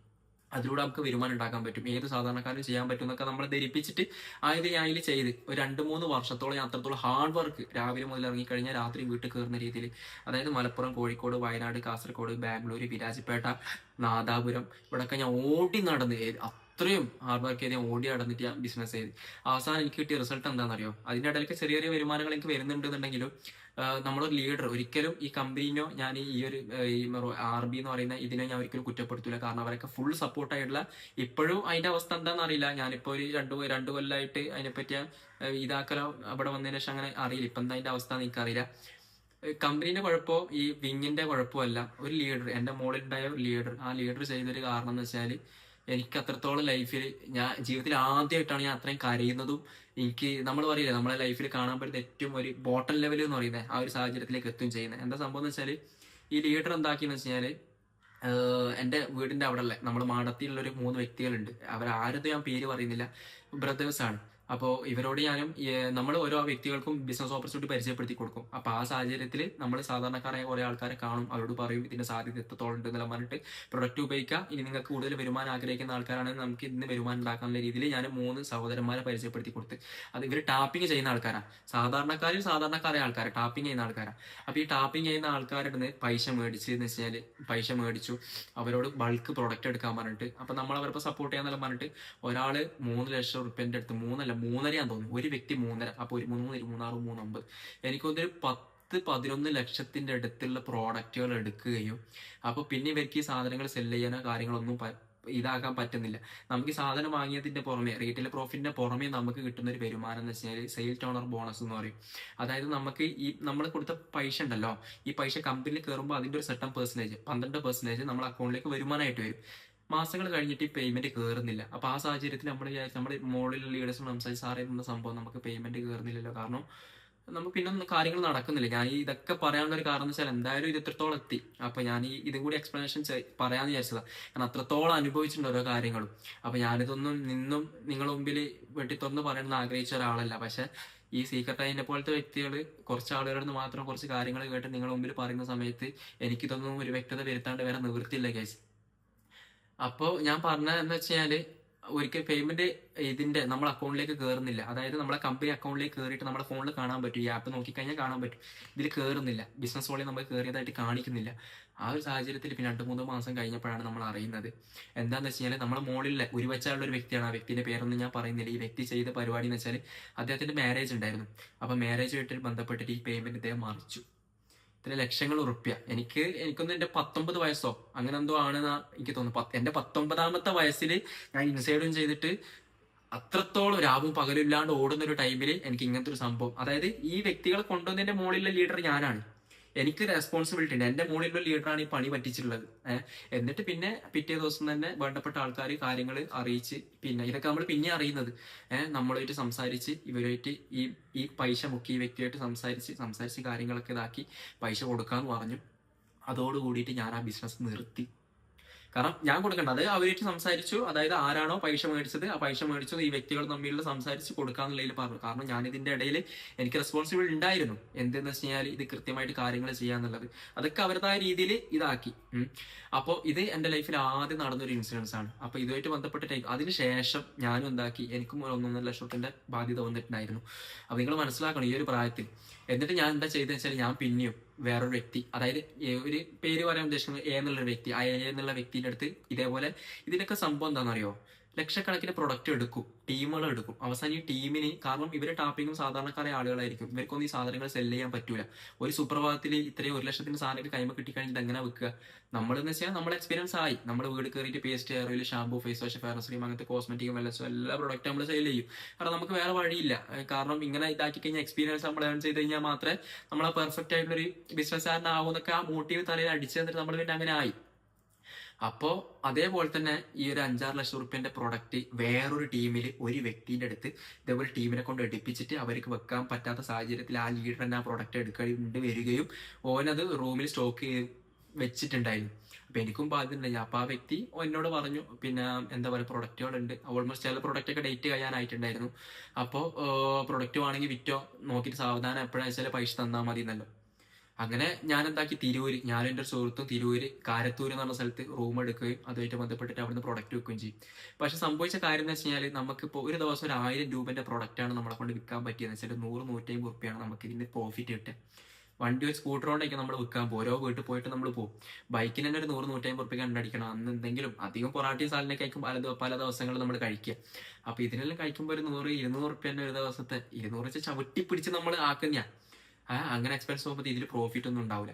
അതിലൂടെ നമുക്ക് വരുമാനം ഉണ്ടാക്കാൻ പറ്റും, ഏത് സാധാരണക്കാരും ചെയ്യാൻ പറ്റും എന്നൊക്കെ നമ്മളെ ധരിപ്പിച്ചിട്ട് ആയത് ഞാൻ അതിൽ ചെയ്ത് ഒരു 2-3 വർഷത്തോളം ഞാൻ അത്രത്തോളം ഹാർഡ് വർക്ക്, രാവിലെ മുതൽ ഇറങ്ങിക്കഴിഞ്ഞാൽ രാത്രി വീട്ടിൽ കയറുന്ന രീതിയിൽ, അതായത് മലപ്പുറം, കോഴിക്കോട്, വയനാട്, കാസർഗോഡ്, ബാംഗ്ലൂർ, വിരാജിപ്പേട്ട, നാദാപുരം ഇവിടെയൊക്കെ ഞാൻ ഓടി നടന്ന് അത്രയും ഹാർഡ് വർക്ക് ചെയ്ത് ഞാൻ ഓടി നടന്നിട്ട് ഞാൻ ബിസിനസ് ചെയ്ത് അവസാനം എനിക്ക് കിട്ടിയ റിസൾട്ട് എന്താണെന്നറിയോ? അതിന്റെ ഇടയിലേക്ക് ചെറിയ ചെറിയ വരുമാനങ്ങൾ എനിക്ക് വരുന്നുണ്ടെന്നുണ്ടെങ്കിലും നമ്മളൊരു ലീഡർ ഒരിക്കലും ഈ കമ്പനിനോ ഞാൻ ഈ RB എന്ന് പറയുന്ന ഇതിനെ ഞാൻ ഒരിക്കലും കുറ്റപ്പെടുത്തില്ല. കാരണം അവരൊക്കെ ഫുൾ സപ്പോർട്ടായിട്ടുള്ള, ഇപ്പോഴും അതിന്റെ അവസ്ഥ എന്താണെന്ന് അറിയില്ല. ഞാനിപ്പോ ഒരു രണ്ട് കൊല്ലമായിട്ട് അതിനെപ്പറ്റി ഇതാക്കലോ അവിടെ വന്നതിന് ശേഷം അങ്ങനെ അറിയില്ല ഇപ്പൊ എന്താ അതിന്റെ അവസ്ഥ എന്ന് എനിക്കറിയില്ല. കമ്പനീന്റെ കുഴപ്പമോ ഈ വിങ്ങിന്റെ കുഴപ്പമല്ല, ഒരു ലീഡർ, എന്റെ മോളിലുണ്ടായ ഒരു ലീഡർ, ആ ലീഡർ ചെയ്തൊരു കാരണം എന്ന് വെച്ചാൽ എനിക്ക് അത്രത്തോളം ലൈഫിൽ ഞാൻ ജീവിതത്തിൽ ആദ്യമായിട്ടാണ് ഞാൻ അത്രയും കരയുന്നതും എനിക്ക് നമ്മൾ പറയില്ലേ നമ്മളെ ലൈഫിൽ കാണാൻ പറ്റുന്ന ഏറ്റവും ഒരു ബോട്ടം ലെവൽ എന്ന് പറയുന്നത് ആ ഒരു സാഹചര്യത്തിലേക്ക് എത്തും ചെയ്യുന്നത്. എന്താ സംഭവം എന്ന് വെച്ചാൽ ഈ ലീഡർ എന്താക്കിയെന്ന് വെച്ചാൽ എൻ്റെ വീടിൻ്റെ അവിടെ ഉള്ള നമ്മുടെ മാടത്തിലുള്ള ഒരു 3 വ്യക്തികളുണ്ട്. അവരാരത് ഞാൻ പേര് പറയുന്നില്ല, ബ്രദേഴ്സാണ്. അപ്പോൾ ഇവരോട് ഞാനും നമ്മൾ ഓരോ വ്യക്തികൾക്കും ബിസിനസ് ഓപ്പർച്യൂണിറ്റി പരിചയപ്പെടുത്തി കൊടുക്കും. അപ്പോൾ ആ സാഹചര്യത്തിൽ നമ്മൾ സാധാരണക്കാരായ കുറേ ആൾക്കാരെ കാണും, അവരോട് പറയും ഇതിന്റെ സാധ്യത എത്രത്തോളം ഉണ്ട് എന്നെല്ലാം പറഞ്ഞിട്ട് പ്രൊഡക്റ്റ് ഉപയോഗിക്കുക, ഇനി നിങ്ങൾക്ക് കൂടുതൽ വരുമാനം ആഗ്രഹിക്കുന്ന ആൾക്കാരാണെങ്കിൽ നമുക്ക് ഇന്ന് വരുമാനം ഉണ്ടാക്കാനുള്ള രീതിയിൽ ഞാൻ 3 സഹോദരന്മാരെ പരിചയപ്പെടുത്തി കൊടുത്ത്. അത് ഇവർ ടാപ്പിംഗ് ചെയ്യുന്ന ആൾക്കാരാണ്, സാധാരണക്കാരായ ആൾക്കാർ ടാപ്പിംഗ് ചെയ്യുന്ന ആൾക്കാരാണ്. അപ്പോൾ ഈ ടാപ്പിംഗ് ചെയ്യുന്ന ആൾക്കാരുടെ നിന്ന് പൈസ മേടിച്ചു അവരോട് ബൾക്ക് പ്രൊഡക്റ്റ് എടുക്കാൻ പറഞ്ഞിട്ട്. അപ്പം നമ്മൾ അവരിപ്പോൾ സപ്പോർട്ട് ചെയ്യാന്നെല്ലാം പറഞ്ഞിട്ട് ഒരാൾ 3 ലക്ഷം റുപ്യൻ്റെ അടുത്ത്, 3.5 തോന്നുന്നു, ഒരു വ്യക്തി 3.5, അപ്പോൾ ഒരു 3, 3, 6, 3, 9, എനിക്കൊന്നൊരു 10-11 ലക്ഷത്തിന്റെ അടുത്തുള്ള പ്രോഡക്റ്റുകൾ എടുക്കുകയും അപ്പോൾ പിന്നെ ഇവർക്ക് ഈ സാധനങ്ങൾ സെല് ചെയ്യാനോ കാര്യങ്ങളൊന്നും ഇതാക്കാൻ പറ്റുന്നില്ല. നമുക്ക് ഈ സാധനം വാങ്ങിയതിന്റെ പുറമെ റീറ്റെയിൽ പ്രോഫിറ്റിന്റെ പുറമെ നമുക്ക് കിട്ടുന്ന ഒരു വരുമാനം എന്ന് വെച്ചാൽ സെയിൽ ടേണർ ബോണസ് എന്ന് പറയും. അതായത് നമുക്ക് ഈ നമ്മൾ കൊടുത്ത പൈസ ഉണ്ടല്ലോ, ഈ പൈസ കമ്പനിയിൽ കയറുമ്പോൾ അതിന്റെ ഒരു സെർട്ടൺ പെർസെന്റേജ് 12% നമ്മുടെ അക്കൗണ്ടിലേക്ക് വരുമാനമായിട്ട് വരും. മാസങ്ങൾ കഴിഞ്ഞിട്ട് ഈ പേയ്മെന്റ് കയറുന്നില്ല. അപ്പൊ ആ സാഹചര്യത്തിൽ നമ്മൾ നമ്മുടെ മുകളിലുള്ള ലീഡേഴ്സ് സംസാരിച്ച് സാറേ എന്ന സംഭവം നമുക്ക് പേയ്മെന്റ് കയറുന്നില്ലല്ലോ, കാരണം നമുക്ക് പിന്നെ കാര്യങ്ങൾ നടക്കുന്നില്ല. ഞാൻ ഇതൊക്കെ പറയാനുള്ള ഒരു കാരണം എന്ന് വെച്ചാൽ എന്തായാലും ഇത് എത്രത്തോളം എത്തി, അപ്പൊ ഞാൻ ഇതും കൂടി എക്സ്പ്ലനേഷൻ പറയാന്ന് വിചാരിച്ചതാണ്. കാരണം അത്രത്തോളം അനുഭവിച്ചിട്ടുണ്ട് ഓരോ കാര്യങ്ങളും. അപ്പൊ ഞാനിതൊന്നും നിങ്ങളുടെ മുമ്പിൽ വെട്ടി തുറന്ന് പറയണമെന്ന് ആഗ്രഹിച്ച ഒരാളല്ല. പക്ഷെ ഈ സീക്രട്ട് അതിനെ പോലത്തെ വ്യക്തികൾ കുറച്ച് ആളുകളിൽ മാത്രം കുറച്ച് കാര്യങ്ങൾ കേട്ട് നിങ്ങളുടെ മുമ്പിൽ പറയുന്ന സമയത്ത് എനിക്കിതൊന്നും ഒരു വ്യക്തത വരുത്താണ്ട് വേറെ നിവൃത്തിയില്ല കേസ്. അപ്പോൾ ഞാൻ പറഞ്ഞതെന്ന് വെച്ചാല് ഒരിക്കൽ പേയ്മെന്റ് ഇതിന്റെ നമ്മളെ അക്കൗണ്ടിലേക്ക് കയറുന്നില്ല. അതായത് നമ്മളെ കമ്പനി അക്കൗണ്ടിലേക്ക് കയറിയിട്ട് നമ്മുടെ ഫോണിൽ കാണാൻ പറ്റും, ഈ ആപ്പ് നോക്കിക്കഴിഞ്ഞാൽ കാണാൻ പറ്റും, ഇതിൽ കയറുന്നില്ല, ബിസിനസ് വഴി നമുക്ക് കയറിയതായിട്ട് കാണിക്കുന്നില്ല. ആ ഒരു സാഹചര്യത്തിൽ പിന്നെ 2-3 മാസം കഴിഞ്ഞപ്പോഴാണ് നമ്മൾ അറിയുന്നത്. എന്താന്ന് വെച്ച് കഴിഞ്ഞാൽ നമ്മളെ മുകളിലെ ഉരുവച്ചാലുള്ള ഒരു വ്യക്തിയാണ്, ആ വ്യക്തിന്റെ പേരൊന്നും ഞാൻ പറയുന്നില്ല. ഈ വ്യക്തി ചെയ്ത പരിപാടി എന്ന് വെച്ചാൽ അദ്ദേഹത്തിന്റെ മാരേജ് ഉണ്ടായിരുന്നു. അപ്പൊ മാരേജുമായിട്ട് ബന്ധപ്പെട്ടിട്ട് ഈ പേയ്മെന്റ് ഇദ്ദേഹം മറിച്ചു. ഇത്ര ലക്ഷങ്ങൾ ഉറുപ്പ്യ. എനിക്കൊന്നും എന്റെ 19 വയസ്സോ അങ്ങനെ എന്തോ ആണെന്നാ എനിക്ക് തോന്നുന്നു. എന്റെ 19ാമത്തെ വയസ്സിൽ ഞാൻ ഇൻസൈഡും ചെയ്തിട്ട് അത്രത്തോളം രാവും പകലും ഇല്ലാണ്ട് ഓടുന്ന ഒരു ടൈമിൽ എനിക്ക് ഇങ്ങനത്തെ ഒരു സംഭവം, അതായത് ഈ വ്യക്തികളെ കൊണ്ടുവന്നതിന്റെ മുകളിലെ ലീഡർ ഞാനാണ്, എനിക്ക് റെസ്പോൺസിബിലിറ്റി ഉണ്ട്. എന്റെ മുകളിലുള്ള ലീഡറാണ് ഈ പണി പറ്റിച്ചിട്ടുള്ളത്. എന്നിട്ട് പിന്നെ പിറ്റേ ദിവസം തന്നെ വേണ്ടപ്പെട്ട ആൾക്കാർ കാര്യങ്ങൾ അറിയിച്ച്, പിന്നെ ഇതൊക്കെ നമ്മൾ പിന്നെ അറിയുന്നത് നമ്മളുമായിട്ട് സംസാരിച്ച് ഇവരുമായിട്ട് ഈ പൈസ മുക്കി ഈ വ്യക്തിയായിട്ട് സംസാരിച്ച് കാര്യങ്ങളൊക്കെ ഇതാക്കി പൈസ കൊടുക്കാന്ന് പറഞ്ഞു. അതോടുകൂടിയിട്ട് ഞാൻ ആ ബിസിനസ് നിർത്തി. കാരണം ഞാൻ കൊടുക്കണ്ട, അത് അവരായിട്ട് സംസാരിച്ചു. അതായത് ആരാണോ പൈസ മേടിച്ചത് ആ പൈസ മേടിച്ചത് ഈ വ്യക്തികൾ തമ്മിലുള്ള സംസാരിച്ച് കൊടുക്കാന്നുള്ളതിൽ പറഞ്ഞു. കാരണം ഞാൻ ഇതിന്റെ ഇടയിൽ എനിക്ക് റെസ്പോൺസിബിൾ ഉണ്ടായിരുന്നു. എന്തെന്ന് വെച്ച് കഴിഞ്ഞാൽ ഇത് കൃത്യമായിട്ട് കാര്യങ്ങൾ ചെയ്യാന്നുള്ളത്, അതൊക്കെ അവരുടേതായ രീതിയിൽ ഇതാക്കി. അപ്പോൾ ഇത് എന്റെ ലൈഫിൽ ആദ്യം നടന്നൊരു ഇൻസിഡൻസ് ആണ്. അപ്പൊ ഇതുമായിട്ട് ബന്ധപ്പെട്ടിട്ട് അതിനുശേഷം ഞാനും എന്താക്കി, എനിക്കും 1.5 ലക്ഷത്തിന്റെ ബാധ്യത വന്നിട്ടുണ്ടായിരുന്നു. അപ്പൊ നിങ്ങൾ മനസ്സിലാക്കണം ഈ ഒരു പ്രായത്തിൽ. എന്നിട്ട് ഞാൻ എന്താ ചെയ്തെന്ന് വെച്ചാൽ ഞാൻ പിന്നെയും വേറൊരു വ്യക്തി, അതായത് ഒരു പേര് പറയാൻ ഉദ്ദേശിക്കുന്നത് എന്നുള്ളൊരു വ്യക്തി, ആ എന്നുള്ള വ്യക്തിയുടെ അടുത്ത് ഇതേപോലെ ഇതിനൊക്കെ സംഭവം എന്താണെന്നറിയോ, ലക്ഷക്കണക്കിന് പ്രൊഡക്റ്റ് എടുക്കും, ടീമുകൾ എടുക്കും. അവസാനം ഈ ടീമിന്, കാരണം ഇവര് ടാപ്പിങ്ങും സാധാരണക്കാരായ ആളുകളായിരിക്കും, ഇവർക്കൊന്നും ഈ സാധനങ്ങൾ സെല് ചെയ്യാൻ പറ്റൂല. ഒരു സുപ്രഭാതത്തിൽ ഇത്രയും 1 ലക്ഷത്തിന്റെ സാധനങ്ങൾ കൈമ കിട്ടിക്കഴിഞ്ഞിട്ട് എങ്ങനെ വെക്കുക? നമ്മളെന്ന് വെച്ചാൽ നമ്മളെ എക്സ്പീരിയൻസ് ആയി, നമ്മൾ വീട് കയറിയിട്ട് paste, hair oil, shampoo, face wash, fairness cream, അങ്ങനത്തെ കോസ്മെറ്റിക് വെല്ലസും എല്ലാ പ്രൊഡക്റ്റും നമ്മൾ സെയിൽ ചെയ്യും. കാരണം നമുക്ക് വേറെ വഴിയില്ല. കാരണം ഇങ്ങനെ ഇതാക്കി കഴിഞ്ഞാൽ എക്സ്പീരിയൻസ് നമ്മൾ ഏൺ ചെയ്ത് കഴിഞ്ഞാൽ മാത്രമേ നമ്മളെ പെർഫെക്റ്റ് ആയിട്ടുള്ളൊരു ബിസിനസ്സുകാരനാവുന്നൊക്കെ ആ മോട്ടീവ് തലയിൽ അടിച്ചു തന്നിട്ട് നമ്മൾ പിന്നെ അങ്ങനെ ആയി. അപ്പോ അതേപോലെ തന്നെ ഈ ഒരു 5-6 ലക്ഷം റുപ്യന്റെ പ്രൊഡക്റ്റ് വേറൊരു ടീമിൽ ഒരു വ്യക്തിന്റെ അടുത്ത് ഇതേപോലെ ടീമിനെ കൊണ്ട് എടുപ്പിച്ചിട്ട് അവർക്ക് വെക്കാൻ പറ്റാത്ത സാഹചര്യത്തിൽ ആ ലീഡർ തന്നെ ആ പ്രൊഡക്റ്റ് എടുക്കേണ്ടി വരികയും ഓനത് റൂമിൽ സ്റ്റോക്ക് വെച്ചിട്ടുണ്ടായിരുന്നു. അപ്പൊ എനിക്കും ബാധ്യത ഉണ്ടായി. അപ്പൊ ആ വ്യക്തി എന്നോട് പറഞ്ഞു, പിന്നെ എന്താ പറയുക, പ്രൊഡക്റ്റുകളുണ്ട്, ഓൾമോസ്റ്റ് ചില പ്രൊഡക്റ്റ് ഒക്കെ ഡേറ്റ് കഴിയാനായിട്ടുണ്ടായിരുന്നു. അപ്പോൾ പ്രൊഡക്റ്റ് വേണമെങ്കിൽ വിറ്റോ, നോക്കിയിട്ട് സാവധാനം എപ്പോഴാണെന്ന് വെച്ചാൽ പൈസ തന്നാൽ മതി എന്നല്ലോ. അങ്ങനെ ഞാൻ എന്താക്കി, ഞാനും എൻ്റെ സുഹൃത്തും കാരത്തൂർ എന്ന് പറഞ്ഞ സ്ഥലത്ത് റൂം എടുക്കുകയും അതുമായിട്ട് ബന്ധപ്പെട്ടിട്ട് അവിടുന്ന് പ്രൊഡക്റ്റ് വെക്കുകയും ചെയ്യും. പക്ഷെ സംഭവിച്ച കാര്യം എന്ന് വെച്ച് കഴിഞ്ഞാൽ നമുക്കിപ്പോൾ ഒരു ദിവസം ഒരു 1000 രൂപന്റെ പ്രൊഡക്റ്റാണ് നമ്മളെ കൊണ്ട് വിൽക്കാൻ പറ്റിയെന്ന് വെച്ചാൽ 100-150 റുപ്യാണ് നമുക്ക് ഇതിന്റെ പ്രോഫിറ്റ് കിട്ടുക. വണ്ടി ഒരു സ്കൂട്ടർ കൊണ്ടൊക്കെ നമ്മൾ വിൽക്കാൻ പോകും, ഓരോ വീട്ടിൽ പോയിട്ട് നമ്മൾ പോകും. ബൈക്കിന് തന്നെ ഒരു 100-150 റുപ്യക്ക് കണ്ടടിക്കണം. അന്ന് എന്തെങ്കിലും അധികം പൊറാട്ടി സാലിനെ കഴിക്കും പല ദിവസങ്ങളിൽ നമ്മൾ കഴിക്കുക. അപ്പൊ ഇതിനെല്ലാം കഴിക്കുമ്പോൾ ഒരു 100-200 റുപ്യ തന്നെ ഒരു ദിവസത്തെ 200 വെച്ച് ചവിട്ടി പിടിച്ച് നമ്മൾ ആക്കുന്ന. അങ്ങനെ എക്സ്പെൻസ് പോകുമ്പോൾ ഇതിൽ പ്രോഫിറ്റ് ഒന്നും ഉണ്ടാവില്ല.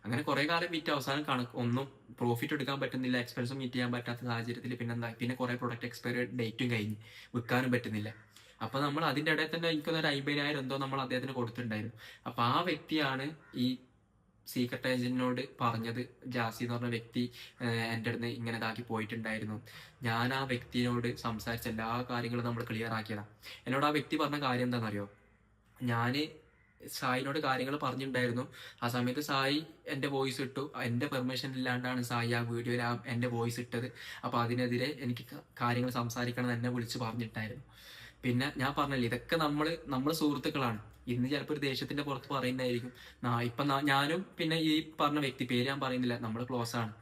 അങ്ങനെ കുറെ കാലം വിറ്റ് അവസാനം ഒന്നും പ്രോഫിറ്റ് എടുക്കാൻ പറ്റുന്നില്ല, എക്സ്പെൻസും മീറ്റ് ചെയ്യാൻ പറ്റാത്ത സാഹചര്യത്തിൽ പിന്നെ കുറെ പ്രൊഡക്റ്റ് എക്സ്പയറി ഡേറ്റും കഴിഞ്ഞ് വിൽക്കാനും പറ്റുന്നില്ല. അപ്പൊ നമ്മൾ അതിന്റെ ഇടയിൽ തന്നെ എനിക്കൊന്നൊരു 50,000 എന്തോ നമ്മൾ അദ്ദേഹത്തിന് കൊടുത്തിട്ടുണ്ടായിരുന്നു. അപ്പൊ ആ വ്യക്തിയാണ് ഈ സീക്രട്ട് ഏജന്റിനോട് പറഞ്ഞത് ജാസി എന്ന് പറഞ്ഞ വ്യക്തി എൻ്റെ അടുത്ത് ഇങ്ങനെ ഇതാക്കി പോയിട്ടുണ്ടായിരുന്നു. ഞാൻ ആ വ്യക്തിയോട് സംസാരിച്ച എല്ലാ കാര്യങ്ങളും നമ്മൾ ക്ലിയർ ആക്കിയതാണ്. എന്നോട് ആ വ്യക്തി പറഞ്ഞ കാര്യം എന്താണെന്നറിയോ? ഞാൻ സായിനോട് കാര്യങ്ങൾ പറഞ്ഞിട്ടുണ്ടായിരുന്നു. ആ സമയത്ത് സായി എൻ്റെ വോയിസ് ഇട്ടു. എൻ്റെ പെർമിഷൻ ഇല്ലാണ്ടാണ് സായി ആ വീഡിയോയിൽ എൻ്റെ വോയിസ് ഇട്ടത്. അപ്പോൾ അതിനെതിരെ എനിക്ക് കാര്യങ്ങൾ സംസാരിക്കണം എന്ന് എന്നെ വിളിച്ച് പറഞ്ഞിട്ടായിരുന്നു. പിന്നെ ഞാൻ പറഞ്ഞില്ലേ, ഇതൊക്കെ നമ്മൾ സുഹൃത്തുക്കളാണ്. ഇന്ന് ചിലപ്പോൾ ഒരു ദേഷ്യത്തിന്റെ പുറത്ത് പറയുന്നതായിരിക്കും. ഇപ്പം ഞാനും പിന്നെ ഈ പറഞ്ഞ വ്യക്തി, പേര് ഞാൻ പറയുന്നില്ല, നമ്മൾ ക്ലോസ് ആണ്.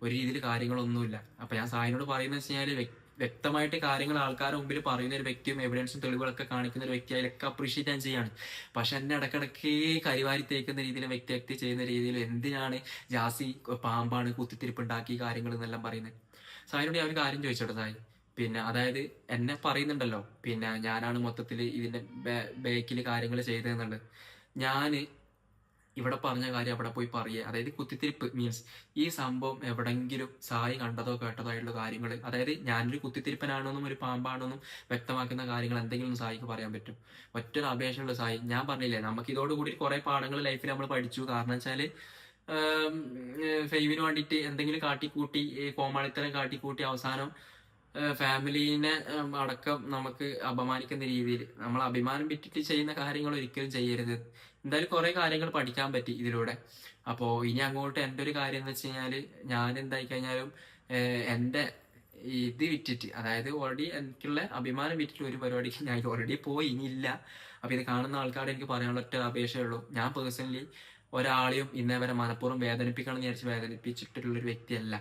ഒരു രീതിയിൽ കാര്യങ്ങളൊന്നുമില്ല. അപ്പൊ ഞാൻ സായിനോട് പറയുന്നത് വെച്ച് കഴിഞ്ഞാൽ വ്യക്തമായിട്ട് കാര്യങ്ങൾ ആൾക്കാരുടെ മുമ്പിൽ പറയുന്ന ഒരു വ്യക്തിയും എവിഡൻസും തെളിവുകളൊക്കെ കാണിക്കുന്ന ഒരു വ്യക്തി അതിലൊക്കെ അപ്രീഷിയേറ്റ് ഞാൻ ചെയ്യാണ്. പക്ഷെ എന്നെ ഇടക്കിടക്ക് കരിവാരി തേക്കുന്ന രീതിയിൽ വ്യക്തി ചെയ്യുന്ന രീതിയിൽ എന്തിനാണ് ജാസി പാമ്പാണ് കുത്തിത്തിരിപ്പുണ്ടാക്കി കാര്യങ്ങൾ എന്നെല്ലാം പറയുന്നത്. സായിനോട് ഞാൻ ഒരു കാര്യം ചോദിച്ചോട്ടെ സായി, പിന്നെ അതായത് എന്നെ പറയുന്നുണ്ടല്ലോ, പിന്നെ ഞാനാണ് മൊത്തത്തിൽ ഇതിന്റെ ബേക്കിൽ കാര്യങ്ങൾ ചെയ്തതെന്നുള്ളത്. ഞാൻ ഇവിടെ പറഞ്ഞ കാര്യം അവിടെ പോയി പറയുക, അതായത് കുത്തിത്തിരിപ്പ് മീൻസ് ഈ സംഭവം എവിടെങ്കിലും സായി കണ്ടതോ കേട്ടതോ ആയിട്ടുള്ള കാര്യങ്ങൾ, അതായത് ഞാനൊരു കുത്തിത്തിരിപ്പനാണെന്നും ഒരു പാമ്പാണെന്നും വ്യക്തമാക്കുന്ന കാര്യങ്ങൾ എന്തെങ്കിലും സായിക്ക് പറയാൻ പറ്റും? ഒറ്റൊരു അപേക്ഷയുള്ള സായി, ഞാൻ പറഞ്ഞില്ലേ നമുക്ക് ഇതോടുകൂടി കുറെ പാഠങ്ങൾ ലൈഫിൽ നമ്മൾ പഠിച്ചു. കാരണം വെച്ചാല് ഫെയിമിന് വേണ്ടിയിട്ട് എന്തെങ്കിലും കാട്ടിക്കൂട്ടി, കോമാളിത്തരം കാട്ടിക്കൂട്ടി അവസാനം ഫാമിലീനെ അടക്കം നമുക്ക് അപമാനിക്കുന്ന രീതിയിൽ നമ്മൾ അഭിമാനം വിറ്റിട്ട് ചെയ്യുന്ന കാര്യങ്ങൾ ഒരിക്കലും ചെയ്യരുത്. എന്തായാലും കുറെ കാര്യങ്ങൾ പഠിക്കാൻ പറ്റി ഇതിലൂടെ. അപ്പോൾ ഇനി അങ്ങോട്ട് എൻ്റെ ഒരു കാര്യം എന്ന് വെച്ച് കഴിഞ്ഞാൽ, ഞാൻ എന്തായി കഴിഞ്ഞാലും എൻ്റെ ഇത് വിറ്റിട്ട്, അതായത് ഓൾറെഡി എനിക്കുള്ള അഭിമാനം വിറ്റിട്ട് ഒരു പരിപാടിക്ക് ഞാൻ ഓൾറെഡി പോയി, ഇനിയില്ല. അപ്പൊ ഇത് കാണുന്ന ആൾക്കാരോട് എനിക്ക് പറയാനുള്ള ഒറ്റ അപേക്ഷയുള്ളൂ, ഞാൻ പേഴ്സണലി ഒരാളെയും ഇന്നേ വരെ മനഃപൂർവ്വം വേദനിപ്പിക്കണം എന്ന് വിചാരിച്ച് വേദനിപ്പിച്ചിട്ടുള്ളൊരു വ്യക്തിയല്ല.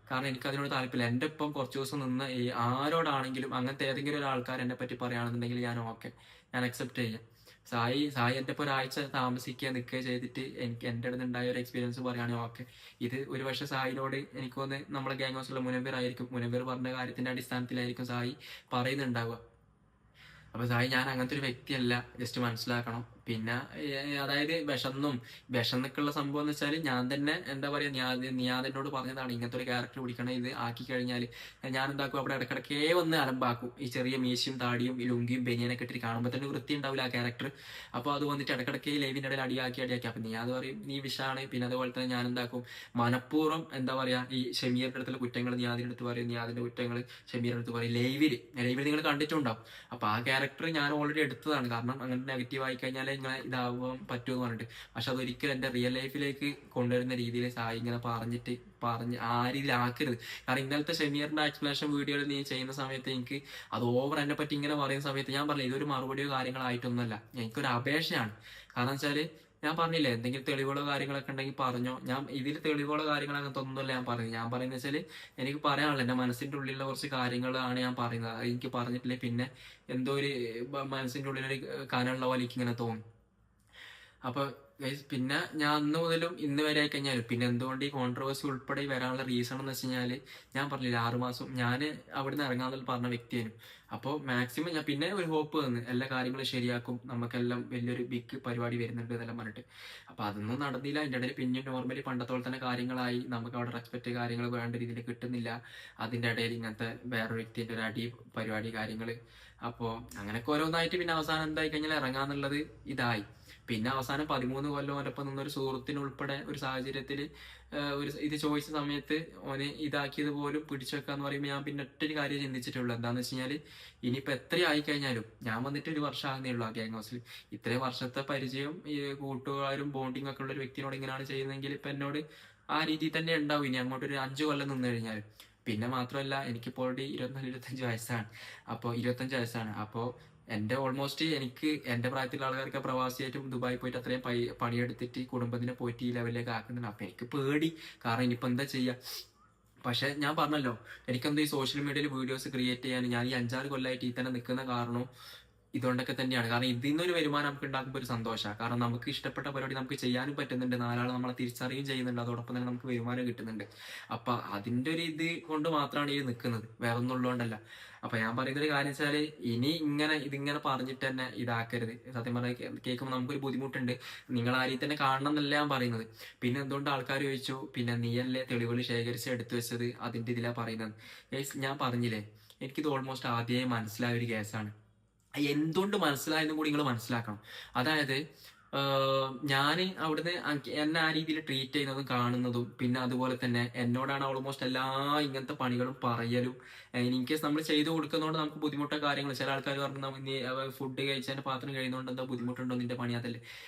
കാരണം എനിക്ക് അതിനോട് താല്പര്യമില്ല. എൻ്റെ ഇപ്പം കുറച്ച് ദിവസം നിന്ന് ഈ ആരോടാണെങ്കിലും അങ്ങനത്തെ ഏതെങ്കിലും ഒരു ആൾക്കാർ എന്നെ പറ്റി പറയുകയാണെന്നുണ്ടെങ്കിൽ ഞാൻ ഓക്കെ, ഞാൻ അക്സെപ്റ്റ് ചെയ്യാം. സായി എൻ്റെ ഇപ്പോൾ ഒരാഴ്ച താമസിക്കുക നിൽക്കുക ചെയ്തിട്ട് എനിക്ക് എൻ്റെ അടുത്ത് ഉണ്ടായ ഒരു എക്സ്പീരിയൻസ് പറയുകയാണെങ്കിൽ ഓക്കെ. ഇത് ഒരു പക്ഷേ സായിനോട് എനിക്ക് തോന്നുന്നു നമ്മളെ ഗ്യാങ് ഹൗസിലുള്ള മുനവീർ ആയിരിക്കും, മുനവീർ പറഞ്ഞ കാര്യത്തിന്റെ അടിസ്ഥാനത്തിലായിരിക്കും സായി പറയുന്നുണ്ടാവുക. അപ്പൊ സായി ഞാൻ അങ്ങനത്തെ ഒരു വ്യക്തിയല്ല, ജസ്റ്റ് മനസ്സിലാക്കണം. പിന്നെ അതായത് വിഷന്നൊക്കെയുള്ള സംഭവം എന്ന് വെച്ചാൽ ഞാൻ തന്നെ എന്താ പറയാ, ഞാൻ എന്നോട് പറഞ്ഞതാണ് ഇങ്ങനത്തെ ഒരു ക്യാരക്ടർ പിടിക്കണം, ഇത് ആക്കി കഴിഞ്ഞാൽ ഞാൻ എന്താക്കും, അവിടെ ഇടക്കിടക്കേ വന്ന് അലമ്പാക്കും. ഈ ചെറിയ മീശയും താടിയും ഈ ലുങ്കിയും ബനിയനൊക്കെ ഇട്ടിട്ട് കാണുമ്പോൾ തന്നെ വൃത്തി ഉണ്ടാവില്ല ആ ക്യാരക്ടർ. അപ്പോൾ അത് വന്നിട്ട് ഇടക്കിടക്കേ ലൈവിൻ്റെ ഇടയിൽ അടിയാക്കി. അപ്പൊ നീ അത് പറയും നീ വിഷാണ്. പിന്നെ അതുപോലെ തന്നെ ഞാൻ എന്താക്കും, മനഃപൂർവ്വം എന്താ പറയാ, ഈ ഷമീറിന്റെ അടുത്തുള്ള കുറ്റങ്ങൾ നീ അതിൻ്റെ അടുത്ത് പറയും, നീ അതിന്റെ കുറ്റങ്ങൾ ഷമീറിന്റെ അടുത്ത് പറയും. ലൈവിൽ നിങ്ങൾ കണ്ടിട്ടുണ്ടാവും. അപ്പൊ ആ ക്യാരക്ടർ ഞാൻ ഓൾറെഡി എടുത്തതാണ്. കാരണം അങ്ങനെ നെഗറ്റീവ് ആയി കഴിഞ്ഞാൽ ഇങ്ങനെ ഇതാവാൻ പറ്റുമെന്ന് പറഞ്ഞിട്ട്. പക്ഷെ അതൊരിക്കലും എൻ്റെ റിയൽ ലൈഫിലേക്ക് കൊണ്ടുവരുന്ന രീതിയിൽ സായി ഇങ്ങനെ പറഞ്ഞ് ആ രീതിയിൽ ആക്കരുത്. കാരണം ഇന്നലത്തെ ഷമീറിന്റെ എക്സ്പ്ലനേഷൻ വീഡിയോയിൽ നീ ചെയ്യുന്ന സമയത്ത് എനിക്ക് അത് ഓവർ എന്നെ പറ്റി ഇങ്ങനെ പറയുന്ന സമയത്ത് ഞാൻ പറഞ്ഞില്ല, ഇതൊരു മറുപടിയോ കാര്യങ്ങളായിട്ടൊന്നുമല്ല, എനിക്കൊരു അപേക്ഷയാണ്. കാരണം വെച്ചാല് ഞാൻ പറഞ്ഞില്ലേ, എന്തെങ്കിലും തെളിവുകളോ കാര്യങ്ങളൊക്കെ ഉണ്ടെങ്കിൽ പറഞ്ഞോ. ഞാൻ ഇതിൽ തെളിവുകളോ കാര്യങ്ങളോ അങ്ങനത്തെ ഒന്നുമല്ല ഞാൻ പറയുന്നത്. ഞാൻ പറയുന്നത് വെച്ചാൽ എനിക്ക് പറയാനുള്ളത് എൻ്റെ മനസ്സിന്റെ ഉള്ളിലുള്ള കുറച്ച് കാര്യങ്ങളാണ് ഞാൻ പറയുന്നത്. അത് എനിക്ക് പറഞ്ഞിട്ടില്ലേ പിന്നെ എന്തോ ഒരു മനസ്സിന്റെ ഉള്ളിലൊരു കനമുള്ള പോലെ എനിക്ക് ഇങ്ങനെ തോന്നും. അപ്പൊ പിന്നെ ഞാൻ അന്ന് മുതലും ഇന്ന് വരെ ആയി കഴിഞ്ഞാലും പിന്നെ എന്തുകൊണ്ട് ഈ കോൺട്രവേഴ്സി ഉൾപ്പെടെ വരാനുള്ള റീസൺ എന്ന് വെച്ച് കഴിഞ്ഞാല്, ഞാൻ പറഞ്ഞില്ല 6 മാസം ഞാൻ അവിടുന്ന് ഇറങ്ങാമെന്ന് പറഞ്ഞ വ്യക്തിയായിരുന്നു. അപ്പോൾ മാക്സിമം ഞാൻ പിന്നെ ഒരു ഹോപ്പ് തന്നു, എല്ലാ കാര്യങ്ങളും ശരിയാക്കും, നമുക്കെല്ലാം വലിയൊരു ബിഗ് പരിപാടി വരുന്നുണ്ട് എന്നെല്ലാം പറഞ്ഞിട്ട്. അപ്പൊ അതൊന്നും നടന്നില്ല. അതിൻ്റെ ഇടയിൽ പിന്നെ നോർമലി പണ്ടത്തോളം തന്നെ കാര്യങ്ങളായി, നമുക്ക് അവിടെ റെസ്പെക്ട് കാര്യങ്ങൾ വേണ്ട രീതിയിൽ കിട്ടുന്നില്ല. അതിൻ്റെ ഇടയിൽ ഇങ്ങനത്തെ വേറൊരു വ്യക്തിന്റെ ഒരു അടി പരിപാടി കാര്യങ്ങൾ. അപ്പോൾ അങ്ങനെയൊക്കെ ഓരോന്നായിട്ട് പിന്നെ അവസാനം എന്തായി കഴിഞ്ഞാൽ ഇറങ്ങാന്നുള്ളത് ഇതായി. പിന്നെ അവസാനം 13 കൊല്ലം ഒരപ്പം നിന്നൊരു സുഹൃത്തിനുൾപ്പെടെ ഒരു സാഹചര്യത്തിൽ ഒരു ഇത് ചോദിച്ച സമയത്ത് ഓനെ ഇതാക്കിയത് പോലും പിടിച്ചു വെക്കാന്ന് പറയുമ്പോൾ ഞാൻ പിന്നെ ഒറ്റൊരു കാര്യം ചിന്തിച്ചിട്ടുള്ളൂ. എന്താന്ന് വെച്ച് കഴിഞ്ഞാൽ ഇനിയിപ്പോൾ എത്ര ആയിക്കഴിഞ്ഞാലും, ഞാൻ വന്നിട്ട് 1 വർഷം ആകുന്നേ ഉള്ളൂ ആ ഗ്യാങ് ഹൗസിൽ. ഇത്രയും വർഷത്തെ പരിചയം ഈ കൂട്ടുകാരും ബോണ്ടിങ് ഒക്കെ ഉള്ള ഒരു വ്യക്തിനോട് ഇങ്ങനെയാണ് ചെയ്യുന്നതെങ്കിൽ ഇപ്പം എന്നോട് ആ രീതിയിൽ തന്നെ ഉണ്ടാവും ഇനി അങ്ങോട്ട് ഒരു 5 കൊല്ലം നിന്ന് കഴിഞ്ഞാൽ. പിന്നെ മാത്രമല്ല എനിക്കിപ്പോൾ 24-25 വയസ്സാണ്. അപ്പോൾ 25 വയസ്സാണ്. അപ്പോൾ എൻ്റെ ഓൾമോസ്റ്റ് എനിക്ക് എൻ്റെ പ്രായത്തിലുള്ള ആൾക്കാർക്ക് പ്രവാസിയായിട്ടും ദുബായി പോയിട്ട് അത്രയും പണിയെടുത്തിട്ട് കുടുംബത്തിനെ പോയിട്ട് ഈ ലെവലിലേക്ക് ആക്കുന്നുണ്ട്. അപ്പൊ എനിക്ക് പേടി. കാരണം ഇനിയിപ്പോൾ എന്താ ചെയ്യുക? പക്ഷെ ഞാൻ പറഞ്ഞല്ലോ, എനിക്കെന്തോ ഈ സോഷ്യൽ മീഡിയയിൽ വീഡിയോസ് ക്രിയേറ്റ് ചെയ്യാൻ ഞാൻ ഈ 5-6 കൊല്ലമായിട്ട് ഈ തന്നെ നിൽക്കുന്ന കാരണം ഇതുകൊണ്ടൊക്കെ തന്നെയാണ്. കാരണം ഇതിൽ നിന്നൊരു വരുമാനം നമുക്ക് ഉണ്ടാക്കുമ്പോൾ ഒരു സന്തോഷമാണ്. കാരണം നമുക്ക് ഇഷ്ടപ്പെട്ട പരിപാടി നമുക്ക് ചെയ്യാനും പറ്റുന്നുണ്ട്, 4 ആൾ നമ്മളെ തിരിച്ചറിയുകയും ചെയ്യുന്നുണ്ട്, അതോടൊപ്പം തന്നെ നമുക്ക് വരുമാനം കിട്ടുന്നുണ്ട്. അപ്പൊ അതിന്റെ ഒരു ഇത് കൊണ്ട് മാത്രമാണ് ഈ നിൽക്കുന്നത്, വേറെ ഒന്നും ഉള്ളതുകൊണ്ടല്ല. അപ്പൊ ഞാൻ പറയുന്നൊരു കാര്യം വെച്ചാല് ഇനി ഇതിങ്ങനെ പറഞ്ഞിട്ട് തന്നെ ഇതാക്കരുത്. സത്യം പറഞ്ഞാൽ കേൾക്കുമ്പോൾ നമുക്കൊരു ബുദ്ധിമുട്ടുണ്ട്. നിങ്ങൾ ആരെയും തന്നെ കാണണം എന്നല്ല ഞാൻ പറയുന്നത്. പിന്നെ എന്തുകൊണ്ട് ആൾക്കാർ ചോദിച്ചു പിന്നെ നീയല്ലേ തെളിവുകൾ ശേഖരിച്ച് എടുത്തു വെച്ചത്, അതിന്റെ ഇതിലാ പറയുന്നത്. ഞാൻ പറഞ്ഞില്ലേ, എനിക്കിത് ഓൾമോസ്റ്റ് ആദ്യമേ മനസ്സിലായ ഒരു കേസാണ്. എന്തുകൊണ്ട് മനസ്സിലായെന്നും കൂടി നിങ്ങൾ മനസ്സിലാക്കണം. അതായത് ഞാൻ അവിടുന്ന് എന്നെ ആ രീതിയിൽ ട്രീറ്റ് ചെയ്യുന്നതും കാണുന്നതും പിന്നെ അതുപോലെ തന്നെ എന്നോടാണ് ഓൾമോസ്റ്റ് എല്ലാ ഇങ്ങനത്തെ പണികളും പറയലും. ഇൻ കേസ് നമ്മൾ ചെയ്തു കൊടുക്കുന്നതുകൊണ്ട് നമുക്ക് ബുദ്ധിമുട്ടോ കാര്യങ്ങൾ ചില ആൾക്കാർ പറഞ്ഞു നീ ഫുഡ് കഴിച്ചതിന്റെ പാത്രം കഴിയുന്നതുകൊണ്ട് എന്താ ബുദ്ധിമുട്ടുണ്ടോ നിന്റെ പണി അതല്ലേ,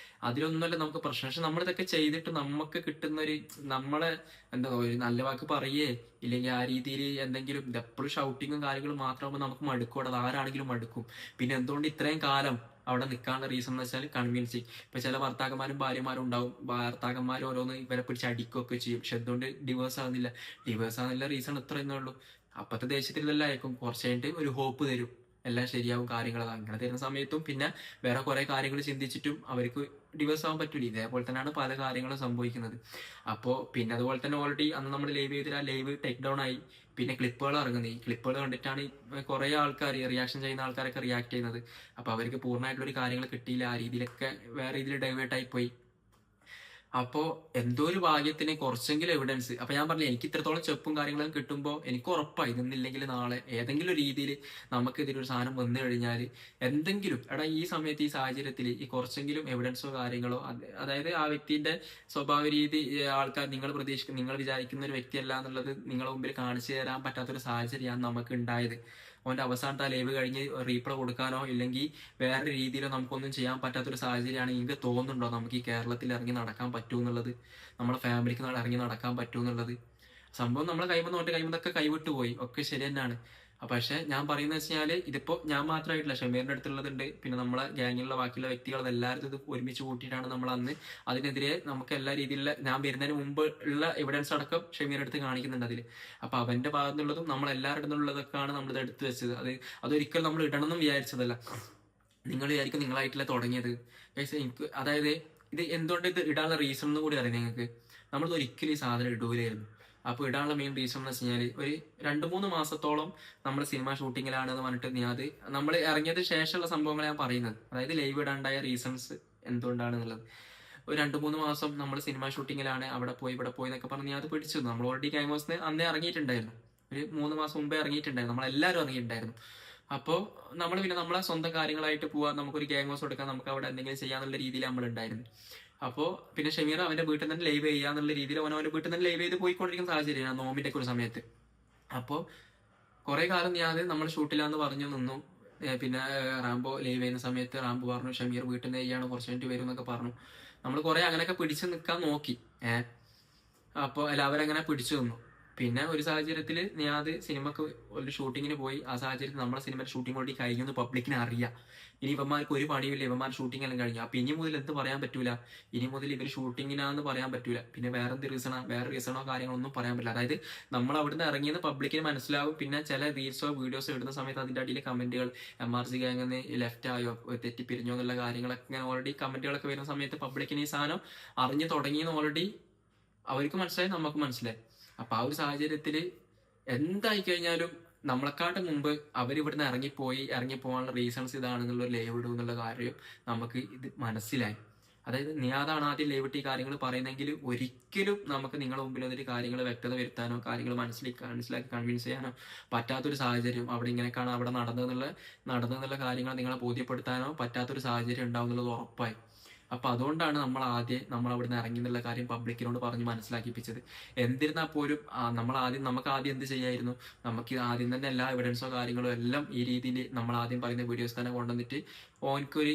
അതിലൊന്നുമല്ല നമുക്ക് പ്രശ്നം. പക്ഷെ നമ്മളിതൊക്കെ ചെയ്തിട്ട് നമുക്ക് കിട്ടുന്ന ഒരു നമ്മളെ എന്താ ഒരു നല്ല വാക്ക് പറയേ ഇല്ലെങ്കിൽ ആ രീതിയിൽ എന്തെങ്കിലും എപ്പോഴും ഷൗട്ടിങ്ങും കാര്യങ്ങളും മാത്രമാകുമ്പോൾ നമുക്ക് മടുക്കും, അത് ആരാണെങ്കിലും മടുക്കും. പിന്നെ എന്തുകൊണ്ട് ഇത്രയും കാലം അവിടെ നിൽക്കാനുള്ള റീസൺ എന്ന് വെച്ചാൽ കൺവീൻസിങ്. ഇപ്പൊ ചില ഭർത്താക്കന്മാരും ഭാര്യമാരും ഉണ്ടാവും, ഭർത്താക്കന്മാർ ഓരോന്ന് ഇവരെ പിടിച്ച് അടിക്കുകയൊക്കെ ചെയ്യും, പക്ഷെ എന്തുകൊണ്ട് ഡിവേഴ്സ് ആകുന്നില്ല? ഡിവേഴ്സ് ആകുന്നില്ല റീസൺ ഇത്ര തന്നെ ഉള്ളൂ. അപ്പത്തെ ദേഷ്യത്തിലെല്ലാം അയക്കും, കുറച്ച് കഴിഞ്ഞിട്ട് ഒരു ഹോപ്പ് തരും എല്ലാം ശരിയാവും കാര്യങ്ങൾ. അങ്ങനെ തരുന്ന സമയത്തും പിന്നെ വേറെ കുറെ കാര്യങ്ങൾ ചിന്തിച്ചിട്ടും അവർക്ക് ഡിവേഴ്സ് ആവാൻ പറ്റൂല. ഇതേപോലെ തന്നെയാണ് പല കാര്യങ്ങളും സംഭവിക്കുന്നത്. അപ്പോൾ പിന്നെ അതുപോലെ തന്നെ ഓൾറെഡി അന്ന് നമ്മൾ ലൈവ് ചെയ്തിട്ട് ആ ലൈവ് ടേക്ക് ഡൗൺ ആയി. പിന്നെ ക്ലിപ്പുകൾ ഇറങ്ങുന്നത്, ഈ ക്ലിപ്പുകൾ കണ്ടിട്ടാണ് കുറെ ആൾക്കാർ റിയാക്ഷൻ ചെയ്യുന്ന ആൾക്കാരൊക്കെ റിയാക്ട് ചെയ്യുന്നത്. അപ്പൊ അവർക്ക് പൂർണ്ണമായിട്ടുള്ള ഒരു കാര്യങ്ങൾ കിട്ടിയില്ല, ആ രീതിയിലൊക്കെ വേറെ രീതിയിൽ ഡൈവേർട്ട് ആയി പോയി. അപ്പോ എന്തോ ഒരു ഭാഗ്യത്തിന് കുറച്ചെങ്കിലും എവിഡൻസ്. അപ്പൊ ഞാൻ പറഞ്ഞു എനിക്ക് ഇത്രത്തോളം ചെപ്പും കാര്യങ്ങളും കിട്ടുമ്പോൾ എനിക്ക് ഉറപ്പായി ഇന്നില്ലെങ്കിൽ നാളെ ഏതെങ്കിലും രീതിയിൽ നമുക്ക് ഇതിലൊരു സാധനം വന്നു കഴിഞ്ഞാൽ എന്തെങ്കിലും ഈ സമയത്ത് ഈ സാഹചര്യത്തിൽ ഈ കുറച്ചെങ്കിലും എവിഡൻസോ കാര്യങ്ങളോ അതായത് ആ വ്യക്തിന്റെ സ്വഭാവ രീതി ആൾക്കാർ നിങ്ങൾ വിചാരിക്കുന്ന ഒരു വ്യക്തിയല്ല എന്നുള്ളത് നിങ്ങളുടെ മുമ്പിൽ കാണിച്ചു തരാൻ പറ്റാത്തൊരു സാഹചര്യമാണ് നമുക്ക് ഉണ്ടായത്. അവന്റെ അവസാനത്തെ ആ ലൈവ് കഴിഞ്ഞ് റീപ്ലൈ കൊടുക്കാനോ ഇല്ലെങ്കിൽ വേറെ രീതിയിലോ നമുക്കൊന്നും ചെയ്യാൻ പറ്റാത്തൊരു സാഹചര്യമാണ്. എനിക്ക് തോന്നുന്നുണ്ടോ നമുക്ക് ഈ കേരളത്തിൽ ഇറങ്ങി നടക്കാൻ പറ്റൂ എന്നുള്ളത്, നമ്മുടെ ഫാമിലിക്ക് ഇറങ്ങി നടക്കാൻ പറ്റൂ എന്നുള്ളത്? സംഭവം നമ്മളെ കൈമൊക്കെ കൈവിട്ടു പോയി, ഒക്കെ ശരി തന്നെയാണ്. പക്ഷെ ഞാൻ പറയുന്നത് വെച്ചാല് ഇതിപ്പോ ഞാൻ മാത്രമായിട്ടില്ല, ഷമീറിന്റെ അടുത്തുള്ളതുണ്ട്, പിന്നെ നമ്മളെ ഗ്യാങ്ങിലുള്ള ബാക്കിയുള്ള വ്യക്തികൾ എല്ലാവരും ഇത് ഒരുമിച്ച് കൂട്ടിയിട്ടാണ് നമ്മൾ അന്ന് അതിനെതിരെ നമുക്ക് എല്ലാ രീതിയിലുള്ള ഞാൻ വരുന്നതിന് മുമ്പ് ഉള്ള എവിഡൻസ് അടക്കം ഷമീറിന്റെ അടുത്ത് കാണിക്കുന്നുണ്ട് അതിൽ. അപ്പൊ അവന്റെ ഭാഗത്തുനിന്നുള്ളതും നമ്മൾ എല്ലാവരുടെ നിന്നുള്ളതൊക്കെയാണ് നമ്മളിത് എടുത്തു വെച്ചത്. അതൊരിക്കലും നമ്മൾ ഇടണമെന്നും വിചാരിച്ചതല്ല. നിങ്ങൾ വിചാരിക്കും നിങ്ങളായിട്ടില്ല തുടങ്ങിയത്. എനിക്ക് അതായത് ഇത് എന്തുകൊണ്ട് ഇത് ഇടാനുള്ള റീസൺ എന്ന് കൂടി അറിയാം നിങ്ങൾക്ക്. നമ്മളിത് ഒരിക്കലും ഈ സാധനം ഇടൂലായിരുന്നു. അപ്പോൾ ഇടാനുള്ള മെയിൻ റീസൺ എന്ന് വെച്ച് കഴിഞ്ഞാൽ ഒരു 2-3 മാസത്തോളം നമ്മൾ സിനിമ ഷൂട്ടിങ്ങിലാണെന്ന് പറഞ്ഞിട്ട് അത് നമ്മൾ ഇറങ്ങിയത് ശേഷമുള്ള സംഭവങ്ങൾ ഞാൻ പറയുന്നത്, അതായത് ലൈവ് ഇടാണ്ടായ റീസൺസ് എന്തുകൊണ്ടാണെന്നുള്ളത്. ഒരു 2-3 മാസം നമ്മൾ സിനിമ ഷൂട്ടിങ്ങിലാണ്, അവിടെ പോയി ഇവിടെ പോയി എന്നൊക്കെ പറഞ്ഞ് അത് പിടിച്ചു. നമ്മൾ ഓൾറെഡി ക്യാമേഴ്സിന് അന്നേ ഇറങ്ങിയിട്ടുണ്ടായിരുന്നു, ഒരു 3 മാസം മുമ്പേ ഇറങ്ങിയിട്ടുണ്ടായിരുന്നു, നമ്മളെല്ലാവരും ഇറങ്ങിയിട്ടുണ്ടായിരുന്നു. അപ്പോൾ നമ്മൾ പിന്നെ നമ്മളെ സ്വന്തം കാര്യങ്ങളായിട്ട് പോവാൻ, നമുക്കൊരു ഗ്യാങ് ഹൗസ് എടുക്കാൻ, നമുക്ക് അവിടെ എന്തെങ്കിലും ചെയ്യാന്നുള്ള രീതിയിൽ നമ്മൾ ഉണ്ടായിരുന്നു. അപ്പോൾ പിന്നെ ഷമീർ അവന്റെ വീട്ടിൽ തന്നെ ലൈവ് ചെയ്യാന്നുള്ള രീതിയിൽ അവന്റെ വീട്ടിൽ തന്നെ ലൈവ് ചെയ്ത് പോയിക്കൊണ്ടിരിക്കുന്ന സാഹചര്യമാണ് നോമ്പിന്റെ ഒക്കെ ഒരു സമയത്ത്. അപ്പോൾ കുറെ കാലം ഞാൻ നമ്മൾ ഷൂട്ടിലാന്ന് പറഞ്ഞു നിന്നു. പിന്നെ റാംബോ ലൈവ് ചെയ്യുന്ന സമയത്ത് റാംബോ പറഞ്ഞു ഷമീർ വീട്ടിൽ നിന്ന് ചെയ്യാണ്, കുറച്ച് മിനിറ്റ് വരും എന്നൊക്കെ പറഞ്ഞു. നമ്മൾ കുറെ അങ്ങനെയൊക്കെ പിടിച്ചു നിൽക്കാൻ നോക്കി. അപ്പോൾ അവരങ്ങനെ പിടിച്ചു നിന്നു. പിന്നെ ഒരു സാഹചര്യത്തിൽ ഞാൻ അത് സിനിമക്ക് ഒരു ഷൂട്ടിങ്ങിന് പോയി. ആ സാഹചര്യത്തിൽ നമ്മുടെ സിനിമയുടെ ഷൂട്ടിംഗ് ഓൾറെഡി കഴിഞ്ഞു പബ്ലിക്കിനെ അറിയാം. ഇനി ഇവന്മാർക്ക് ഒരു പണിയില്ല, ഇവന്മാർ ഷൂട്ടിംഗ് എല്ലാം കഴിഞ്ഞു. അപ്പൊ ഇനി മുതൽ എന്ത് പറയാൻ പറ്റൂല, ഇനി മുതൽ ഇവർ ഷൂട്ടിങ്ങിനാന്ന് പറയാൻ പറ്റൂല. പിന്നെ വേറെ റീസണോ കാര്യങ്ങളൊന്നും പറയാൻ പറ്റില്ല. അതായത് നമ്മൾ അവിടുന്ന് ഇറങ്ങിയെന്ന് പബ്ലിക്കിന് മനസ്സിലാവും. പിന്നെ ചില റീൽസോ വീഡിയോസോ ഇടുന്ന സമയത്ത് അതിന്റെ അടിയിലെ കമന്റുകൾ MRC ഗാങ്ങിന്ന് ലെഫ്റ്റ് ആയോ തെറ്റിപ്പിരിഞ്ഞോ എന്നുള്ള കാര്യങ്ങളൊക്കെ ഇങ്ങനെ ഓൾറെഡി കമന്റുകളൊക്കെ വരുന്ന സമയത്ത് പബ്ലിക്കിന് ഈ സാധനം അറിഞ്ഞു തുടങ്ങിയെന്ന് ഓൾറെഡി അവർക്ക് മനസ്സിലായി, നമുക്ക് മനസ്സിലായി. അപ്പൊ ആ ഒരു സാഹചര്യത്തില് എന്തായി കഴിഞ്ഞാലും നമ്മളെക്കാട്ടും മുമ്പ് അവരിവിടുന്ന് ഇറങ്ങിപ്പോകാനുള്ള റീസൺസ് ഇതാണെന്നുള്ള ലൈവ് ഇടും എന്നുള്ള കാര്യം നമുക്ക് ഇത് മനസ്സിലായി. അതായത് നീ അതാണ് ആദ്യം ലൈവ് ഇട്ട് ഈ കാര്യങ്ങൾ പറയുന്നെങ്കിൽ ഒരിക്കലും നമുക്ക് നിങ്ങളുടെ മുമ്പിൽ വന്നിട്ട് കാര്യങ്ങൾ വ്യക്തത വരുത്താനോ കാര്യങ്ങൾ മനസ്സിലാക്കി കൺവിൻസ് ചെയ്യാനോ പറ്റാത്തൊരു സാഹചര്യം, അവിടെ ഇങ്ങനെയൊക്കെയാണ് അവിടെ നടന്നെന്നുള്ള കാര്യങ്ങൾ നിങ്ങളെ ബോധ്യപ്പെടുത്താനോ പറ്റാത്തൊരു സാഹചര്യം ഉണ്ടാവും എന്നുള്ളത് ഉറപ്പായി. അപ്പൊ അതുകൊണ്ടാണ് നമ്മൾ അവിടുന്ന് ഇറങ്ങി എന്നുള്ള കാര്യം പബ്ലിക്കിനോട് പറഞ്ഞ് മനസ്സിലാക്കിപ്പിച്ചത്. എന്നിരുന്നാൽ പോലും നമുക്ക് ആദ്യം എന്ത് ചെയ്യായിരുന്നു, നമുക്ക് ആദ്യം തന്നെ എല്ലാ എവിഡൻസോ കാര്യങ്ങളോ എല്ലാം ഈ രീതിയിൽ നമ്മൾ ആദ്യം പറയുന്ന വീഡിയോസ് തന്നെ കൊണ്ടുവന്നിട്ട് ഓനക്കൊരു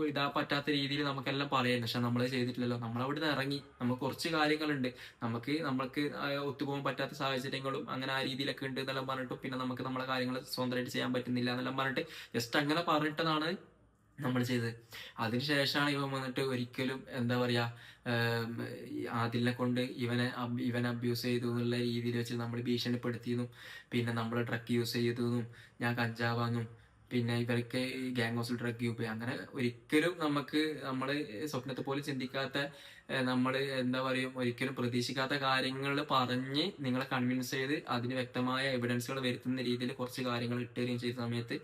ഇതാ പറ്റാത്ത രീതിയിൽ നമുക്കെല്ലാം പറയായിരുന്നു. പക്ഷെ നമ്മൾ ചെയ്തിട്ടില്ലല്ലോ. നമ്മളവിടുന്ന് ഇറങ്ങി, നമുക്ക് കുറച്ച് കാര്യങ്ങളുണ്ട്, നമ്മൾക്ക് ഒത്തുപോകാൻ പറ്റാത്ത സാഹചര്യങ്ങളും അങ്ങനെ ആ രീതിയിലൊക്കെ ഉണ്ട് എന്നെല്ലാം പറഞ്ഞിട്ടും പിന്നെ നമുക്ക് നമ്മളെ കാര്യങ്ങൾ സ്വന്തമായിട്ട് ചെയ്യാൻ പറ്റുന്നില്ല എന്നെല്ലാം പറഞ്ഞിട്ട് ജസ്റ്റ് അങ്ങനെ പറഞ്ഞിട്ടതാണ് നമ്മൾ ചെയ്തത്. അതിനുശേഷമാണ് ഇവൻ വന്നിട്ട് ഒരിക്കലും എന്താ പറയാ ആദിലിനെ കൊണ്ട് ഇവനെ അബ്യൂസ് ചെയ്തു എന്നുള്ള രീതിയിൽ വെച്ച് നമ്മൾ ഭീഷണിപ്പെടുത്തിയെന്നും പിന്നെ നമ്മൾ ഡ്രഗ് യൂസ് ചെയ്തതെന്നും ഞാൻ കഞ്ചാവാന്നും പിന്നെ ഇവർക്ക് ഗ്യാങ് ഹൗസിൽ ഡ്രഗ് യൂസ് അങ്ങനെ ഒരിക്കലും നമ്മൾ സ്വപ്നത്തെ പോലും ചിന്തിക്കാത്ത നമ്മൾ എന്താ പറയും ഒരിക്കലും പ്രതീക്ഷിക്കാത്ത കാര്യങ്ങൾ പറഞ്ഞ് നിങ്ങളെ കൺവിൻസ് ചെയ്ത് അതിന് വ്യക്തമായ എവിഡൻസുകൾ വരുത്തുന്ന രീതിയിൽ കുറച്ച് കാര്യങ്ങൾ ഇട്ടുതരികയും ചെയ്ത സമയത്ത്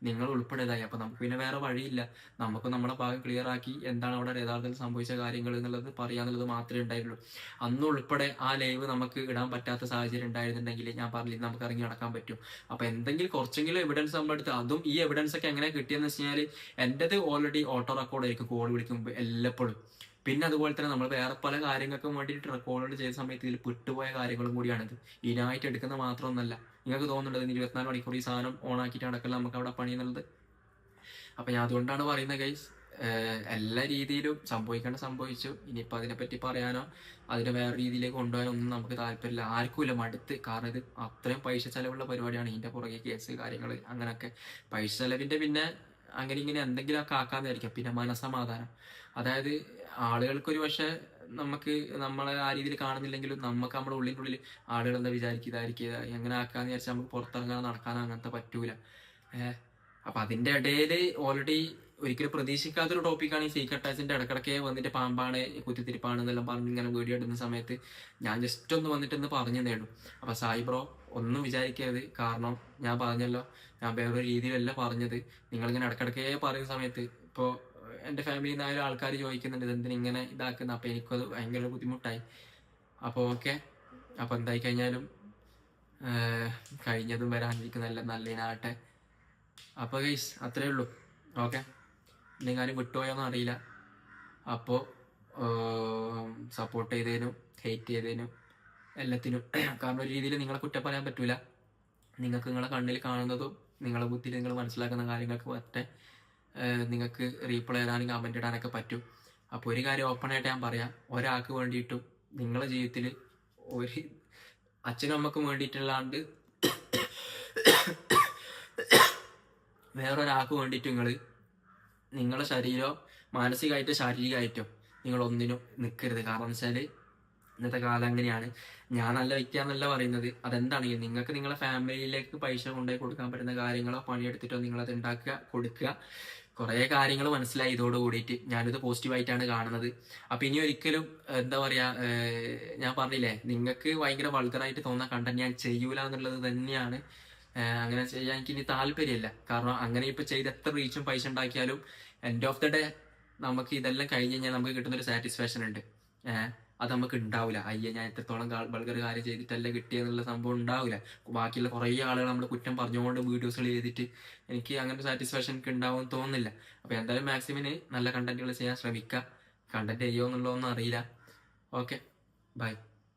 നിങ്ങൾ ഉൾപ്പെടേതായി. അപ്പൊ നമുക്ക് പിന്നെ വേറെ വഴിയില്ല, നമുക്ക് നമ്മുടെ ഭാഗം ക്ലിയർ ആക്കി എന്താണ് അവിടെ യഥാർത്ഥത്തിൽ സംഭവിച്ച കാര്യങ്ങൾ എന്നുള്ളത് പറയാന്നുള്ളത് മാത്രമേ ഉണ്ടായിരുന്നുള്ളൂ. അന്ന് ഉൾപ്പെടെ ആ ലൈവ് നമുക്ക് ഇടാൻ പറ്റാത്ത സാഹചര്യം ഉണ്ടായിരുന്നുണ്ടെങ്കിൽ ഞാൻ പറഞ്ഞില്ല നമുക്ക് ഇറങ്ങി നടക്കാൻ പറ്റും. അപ്പൊ എന്തെങ്കിലും കുറച്ചെങ്കിലും എവിഡൻസ് നമ്മുടെ അടുത്ത്, അതും ഈ എവിഡൻസ് ഒക്കെ എങ്ങനെ കിട്ടിയെന്ന് വെച്ച് കഴിഞ്ഞാൽ എന്റേത് ഓൾറെഡി ഓട്ടോ റെക്കോർഡ് ആയിരിക്കും കോൾ വിളിക്കുമ്പോൾ എല്ലപ്പോഴും. പിന്നെ അതുപോലെ തന്നെ നമ്മൾ വേറെ പല കാര്യങ്ങൾക്കും വേണ്ടിയിട്ട് റെക്കോർഡ് ചെയ്ത സമയത്ത് ഇതിൽ പെട്ടുപോയ കാര്യങ്ങളും കൂടിയാണിത്. ഇതിനായിട്ട് എടുക്കുന്ന മാത്രമൊന്നല്ല. നിങ്ങൾക്ക് തോന്നുന്നുണ്ട് 24 മണിക്കൂർ ഈ സാധനം ഓൺ ആക്കിയിട്ട് നടക്കല്ല നമുക്ക് അവിടെ പണി എന്നുള്ളത്. അപ്പൊ ഞാൻ അതുകൊണ്ടാണ് പറയുന്നത് ഗൈസ്, എല്ലാ രീതിയിലും സംഭവിക്കേണ്ട സംഭവിച്ചു. ഇനിയിപ്പോൾ അതിനെപ്പറ്റി പറയാനോ അതിനെ വേറെ രീതിയിലേക്ക് കൊണ്ടുപോകാനോ ഒന്നും നമുക്ക് താല്പര്യമില്ല, ആർക്കുമില്ല, മടുത്ത്. കാരണം ഇത് അത്രയും പൈസ ചെലവുള്ള പരിപാടിയാണ്. ഇതിന്റെ പുറകെ കേസ് കാര്യങ്ങൾ അങ്ങനെയൊക്കെ പൈസ ചെലവിന്റെ പിന്നെ അങ്ങനെ ഇങ്ങനെ എന്തെങ്കിലുമൊക്കെ ആക്കാന്നായിരിക്കും. പിന്നെ മനസമാധാനം, അതായത് ആളുകൾക്കൊരു പക്ഷെ നമുക്ക് നമ്മളെ ആ രീതിയിൽ കാണുന്നില്ലെങ്കിലും നമുക്ക് നമ്മുടെ ഉള്ളിനുള്ളിൽ ആളുകൾ എന്താ വിചാരിക്കുക ഇതായിരിക്കുക എങ്ങനെ ആക്കാന്ന് വിചാരിച്ചാൽ നമുക്ക് പുറത്തിറങ്ങാൻ നടക്കാനോ അങ്ങനത്തെ പറ്റൂല. അപ്പൊ അതിന്റെ ഇടയിൽ ഓൾറെഡി ഒരിക്കലും പ്രതീക്ഷിക്കാത്തൊരു ടോപ്പിക്കാണ് ഈ സീക്രട്ട് അറ്റാച്ചിന്റെ ഇടക്കിടക്കെ വന്നിട്ട് പാമ്പാണ് കുത്തിത്തിരിപ്പാണ് എന്നെല്ലാം പറഞ്ഞ് ഇങ്ങനെ വീഡിയോ ഇടുന്ന സമയത്ത് ഞാൻ ജസ്റ്റ് ഒന്ന് വന്നിട്ട് പറഞ്ഞു നേടും. അപ്പൊ സായി ബ്രോ ഒന്നും വിചാരിക്കരുത്, കാരണം ഞാൻ പറഞ്ഞല്ലോ ഞാൻ വേറൊരു രീതിയിലല്ല പറഞ്ഞത്. നിങ്ങളിങ്ങനെ ഇടക്കിടക്കെ പറയുന്ന സമയത്ത് ഇപ്പോൾ എൻ്റെ ഫാമിലിയിൽ നിന്നായാലും ആൾക്കാർ ചോദിക്കുന്നുണ്ട് ഇതെന്തിനാ ഇങ്ങനെ ഇതാക്കുന്നത്. അപ്പൊ എനിക്കത് ഭയങ്കര ബുദ്ധിമുട്ടായി. അപ്പോൾ ഓക്കെ, അപ്പൊ എന്തായി കഴിഞ്ഞാലും കഴിഞ്ഞതും വരാനിരിക്കുന്നതെല്ലാം നല്ലതിനാകട്ടെ. അപ്പോൾ ഗൈസ് അത്രേ ഉള്ളൂ. ഓക്കെ, നിങ്ങാനും വിട്ടുപോയോന്നും അറിയില്ല. അപ്പോൾ സപ്പോർട്ട് ചെയ്തതിനും ഹെയ്റ്റ് ചെയ്തതിനും എല്ലാത്തിനും, കാരണം ഒരു രീതിയിൽ നിങ്ങളെ കുറ്റം പറയാൻ പറ്റൂല. നിങ്ങൾക്ക് നിങ്ങളെ കണ്ണിൽ കാണുന്നതും നിങ്ങളെ ബുദ്ധിയിൽ നിങ്ങൾ മനസ്സിലാക്കുന്ന കാര്യങ്ങൾക്ക് പറ്റേ നിങ്ങൾക്ക് റീപ്ലൈ ഇടാനും കമൻറ്റ് ഇടാനൊക്കെ പറ്റും. അപ്പോൾ ഒരു കാര്യം ഓപ്പണായിട്ട് ഞാൻ പറയാം, ഒരാൾക്ക് വേണ്ടിയിട്ടും നിങ്ങളുടെ ജീവിതത്തിൽ ഒരു അച്ഛനും അമ്മക്കും വേണ്ടിയിട്ടുള്ളാണ്ട് വേറൊരാൾക്ക് വേണ്ടിയിട്ട് നിങ്ങളുടെ ശരീരമോ മാനസികമായിട്ടോ ശാരീരികമായിട്ടോ നിങ്ങൾ ഒന്നിനും നിൽക്കരുത്. കാരണം എന്ന് വെച്ചാൽ ഇന്നത്തെ കാലം അങ്ങനെയാണ്. ഞാൻ നല്ല വ്യക്തിയാണെന്നല്ല പറയുന്നത്, അതെന്താണെങ്കിലും നിങ്ങൾക്ക് നിങ്ങളുടെ ഫാമിലിയിലേക്ക് പൈസ കൊണ്ടുപോയി കൊടുക്കാൻ പറ്റുന്ന കാര്യങ്ങളോ പണിയെടുത്തിട്ടോ നിങ്ങളത് ഉണ്ടാക്കുക കൊടുക്കുക. കുറേ കാര്യങ്ങൾ മനസ്സിലായി ഇതോട് കൂടിയിട്ട്. ഞാനിത് പോസിറ്റീവായിട്ടാണ് കാണുന്നത്. അപ്പൊ ഇനി ഒരിക്കലും എന്താ പറയാ, ഞാൻ പറഞ്ഞില്ലേ നിങ്ങൾക്ക് ഭയങ്കര വൾഗറായിട്ട് തോന്നുന്ന കണ്ടന്റ് ഞാൻ ചെയ്യൂല എന്നുള്ളത് തന്നെയാണ്. അങ്ങനെ ചെയ്യാൻ എനിക്ക് ഇനി താല്പര്യമില്ല. കാരണം അങ്ങനെ ഇപ്പൊ ചെയ്ത് എത്ര റീച്ചും പൈസ ഉണ്ടാക്കിയാലും എൻഡ് ഓഫ് ദ ഡേ നമുക്ക് ഇതെല്ലാം കഴിഞ്ഞ് കഴിഞ്ഞാൽ നമുക്ക് കിട്ടുന്നൊരു സാറ്റിസ്ഫാക്ഷൻ ഉണ്ട്. അത് നമുക്ക് ഉണ്ടാവില്ല. അയ്യ ഞാൻ എത്രത്തോളം വൾഗർ കാര്യം ചെയ്തിട്ടല്ല കിട്ടിയെന്നുള്ള സംഭവം ഉണ്ടാവില്ല. ബാക്കിയുള്ള കുറേ ആളുകൾ നമ്മൾ കുറ്റം പറഞ്ഞുകൊണ്ട് വീഡിയോസുകൾ ചെയ്തിട്ട് എനിക്ക് അങ്ങനെ സാറ്റിസ്ഫാക്ഷൻ എനിക്ക് ഉണ്ടാവുമെന്ന് തോന്നുന്നില്ല. അപ്പോൾ എന്തായാലും മാക്സിമിന് നല്ല കണ്ടന്റുകൾ ചെയ്യാൻ ശ്രമിക്കുക. കണ്ടന്റ് ചെയ്യുമോ എന്നുള്ളതൊന്നും അറിയില്ല. Okay, by.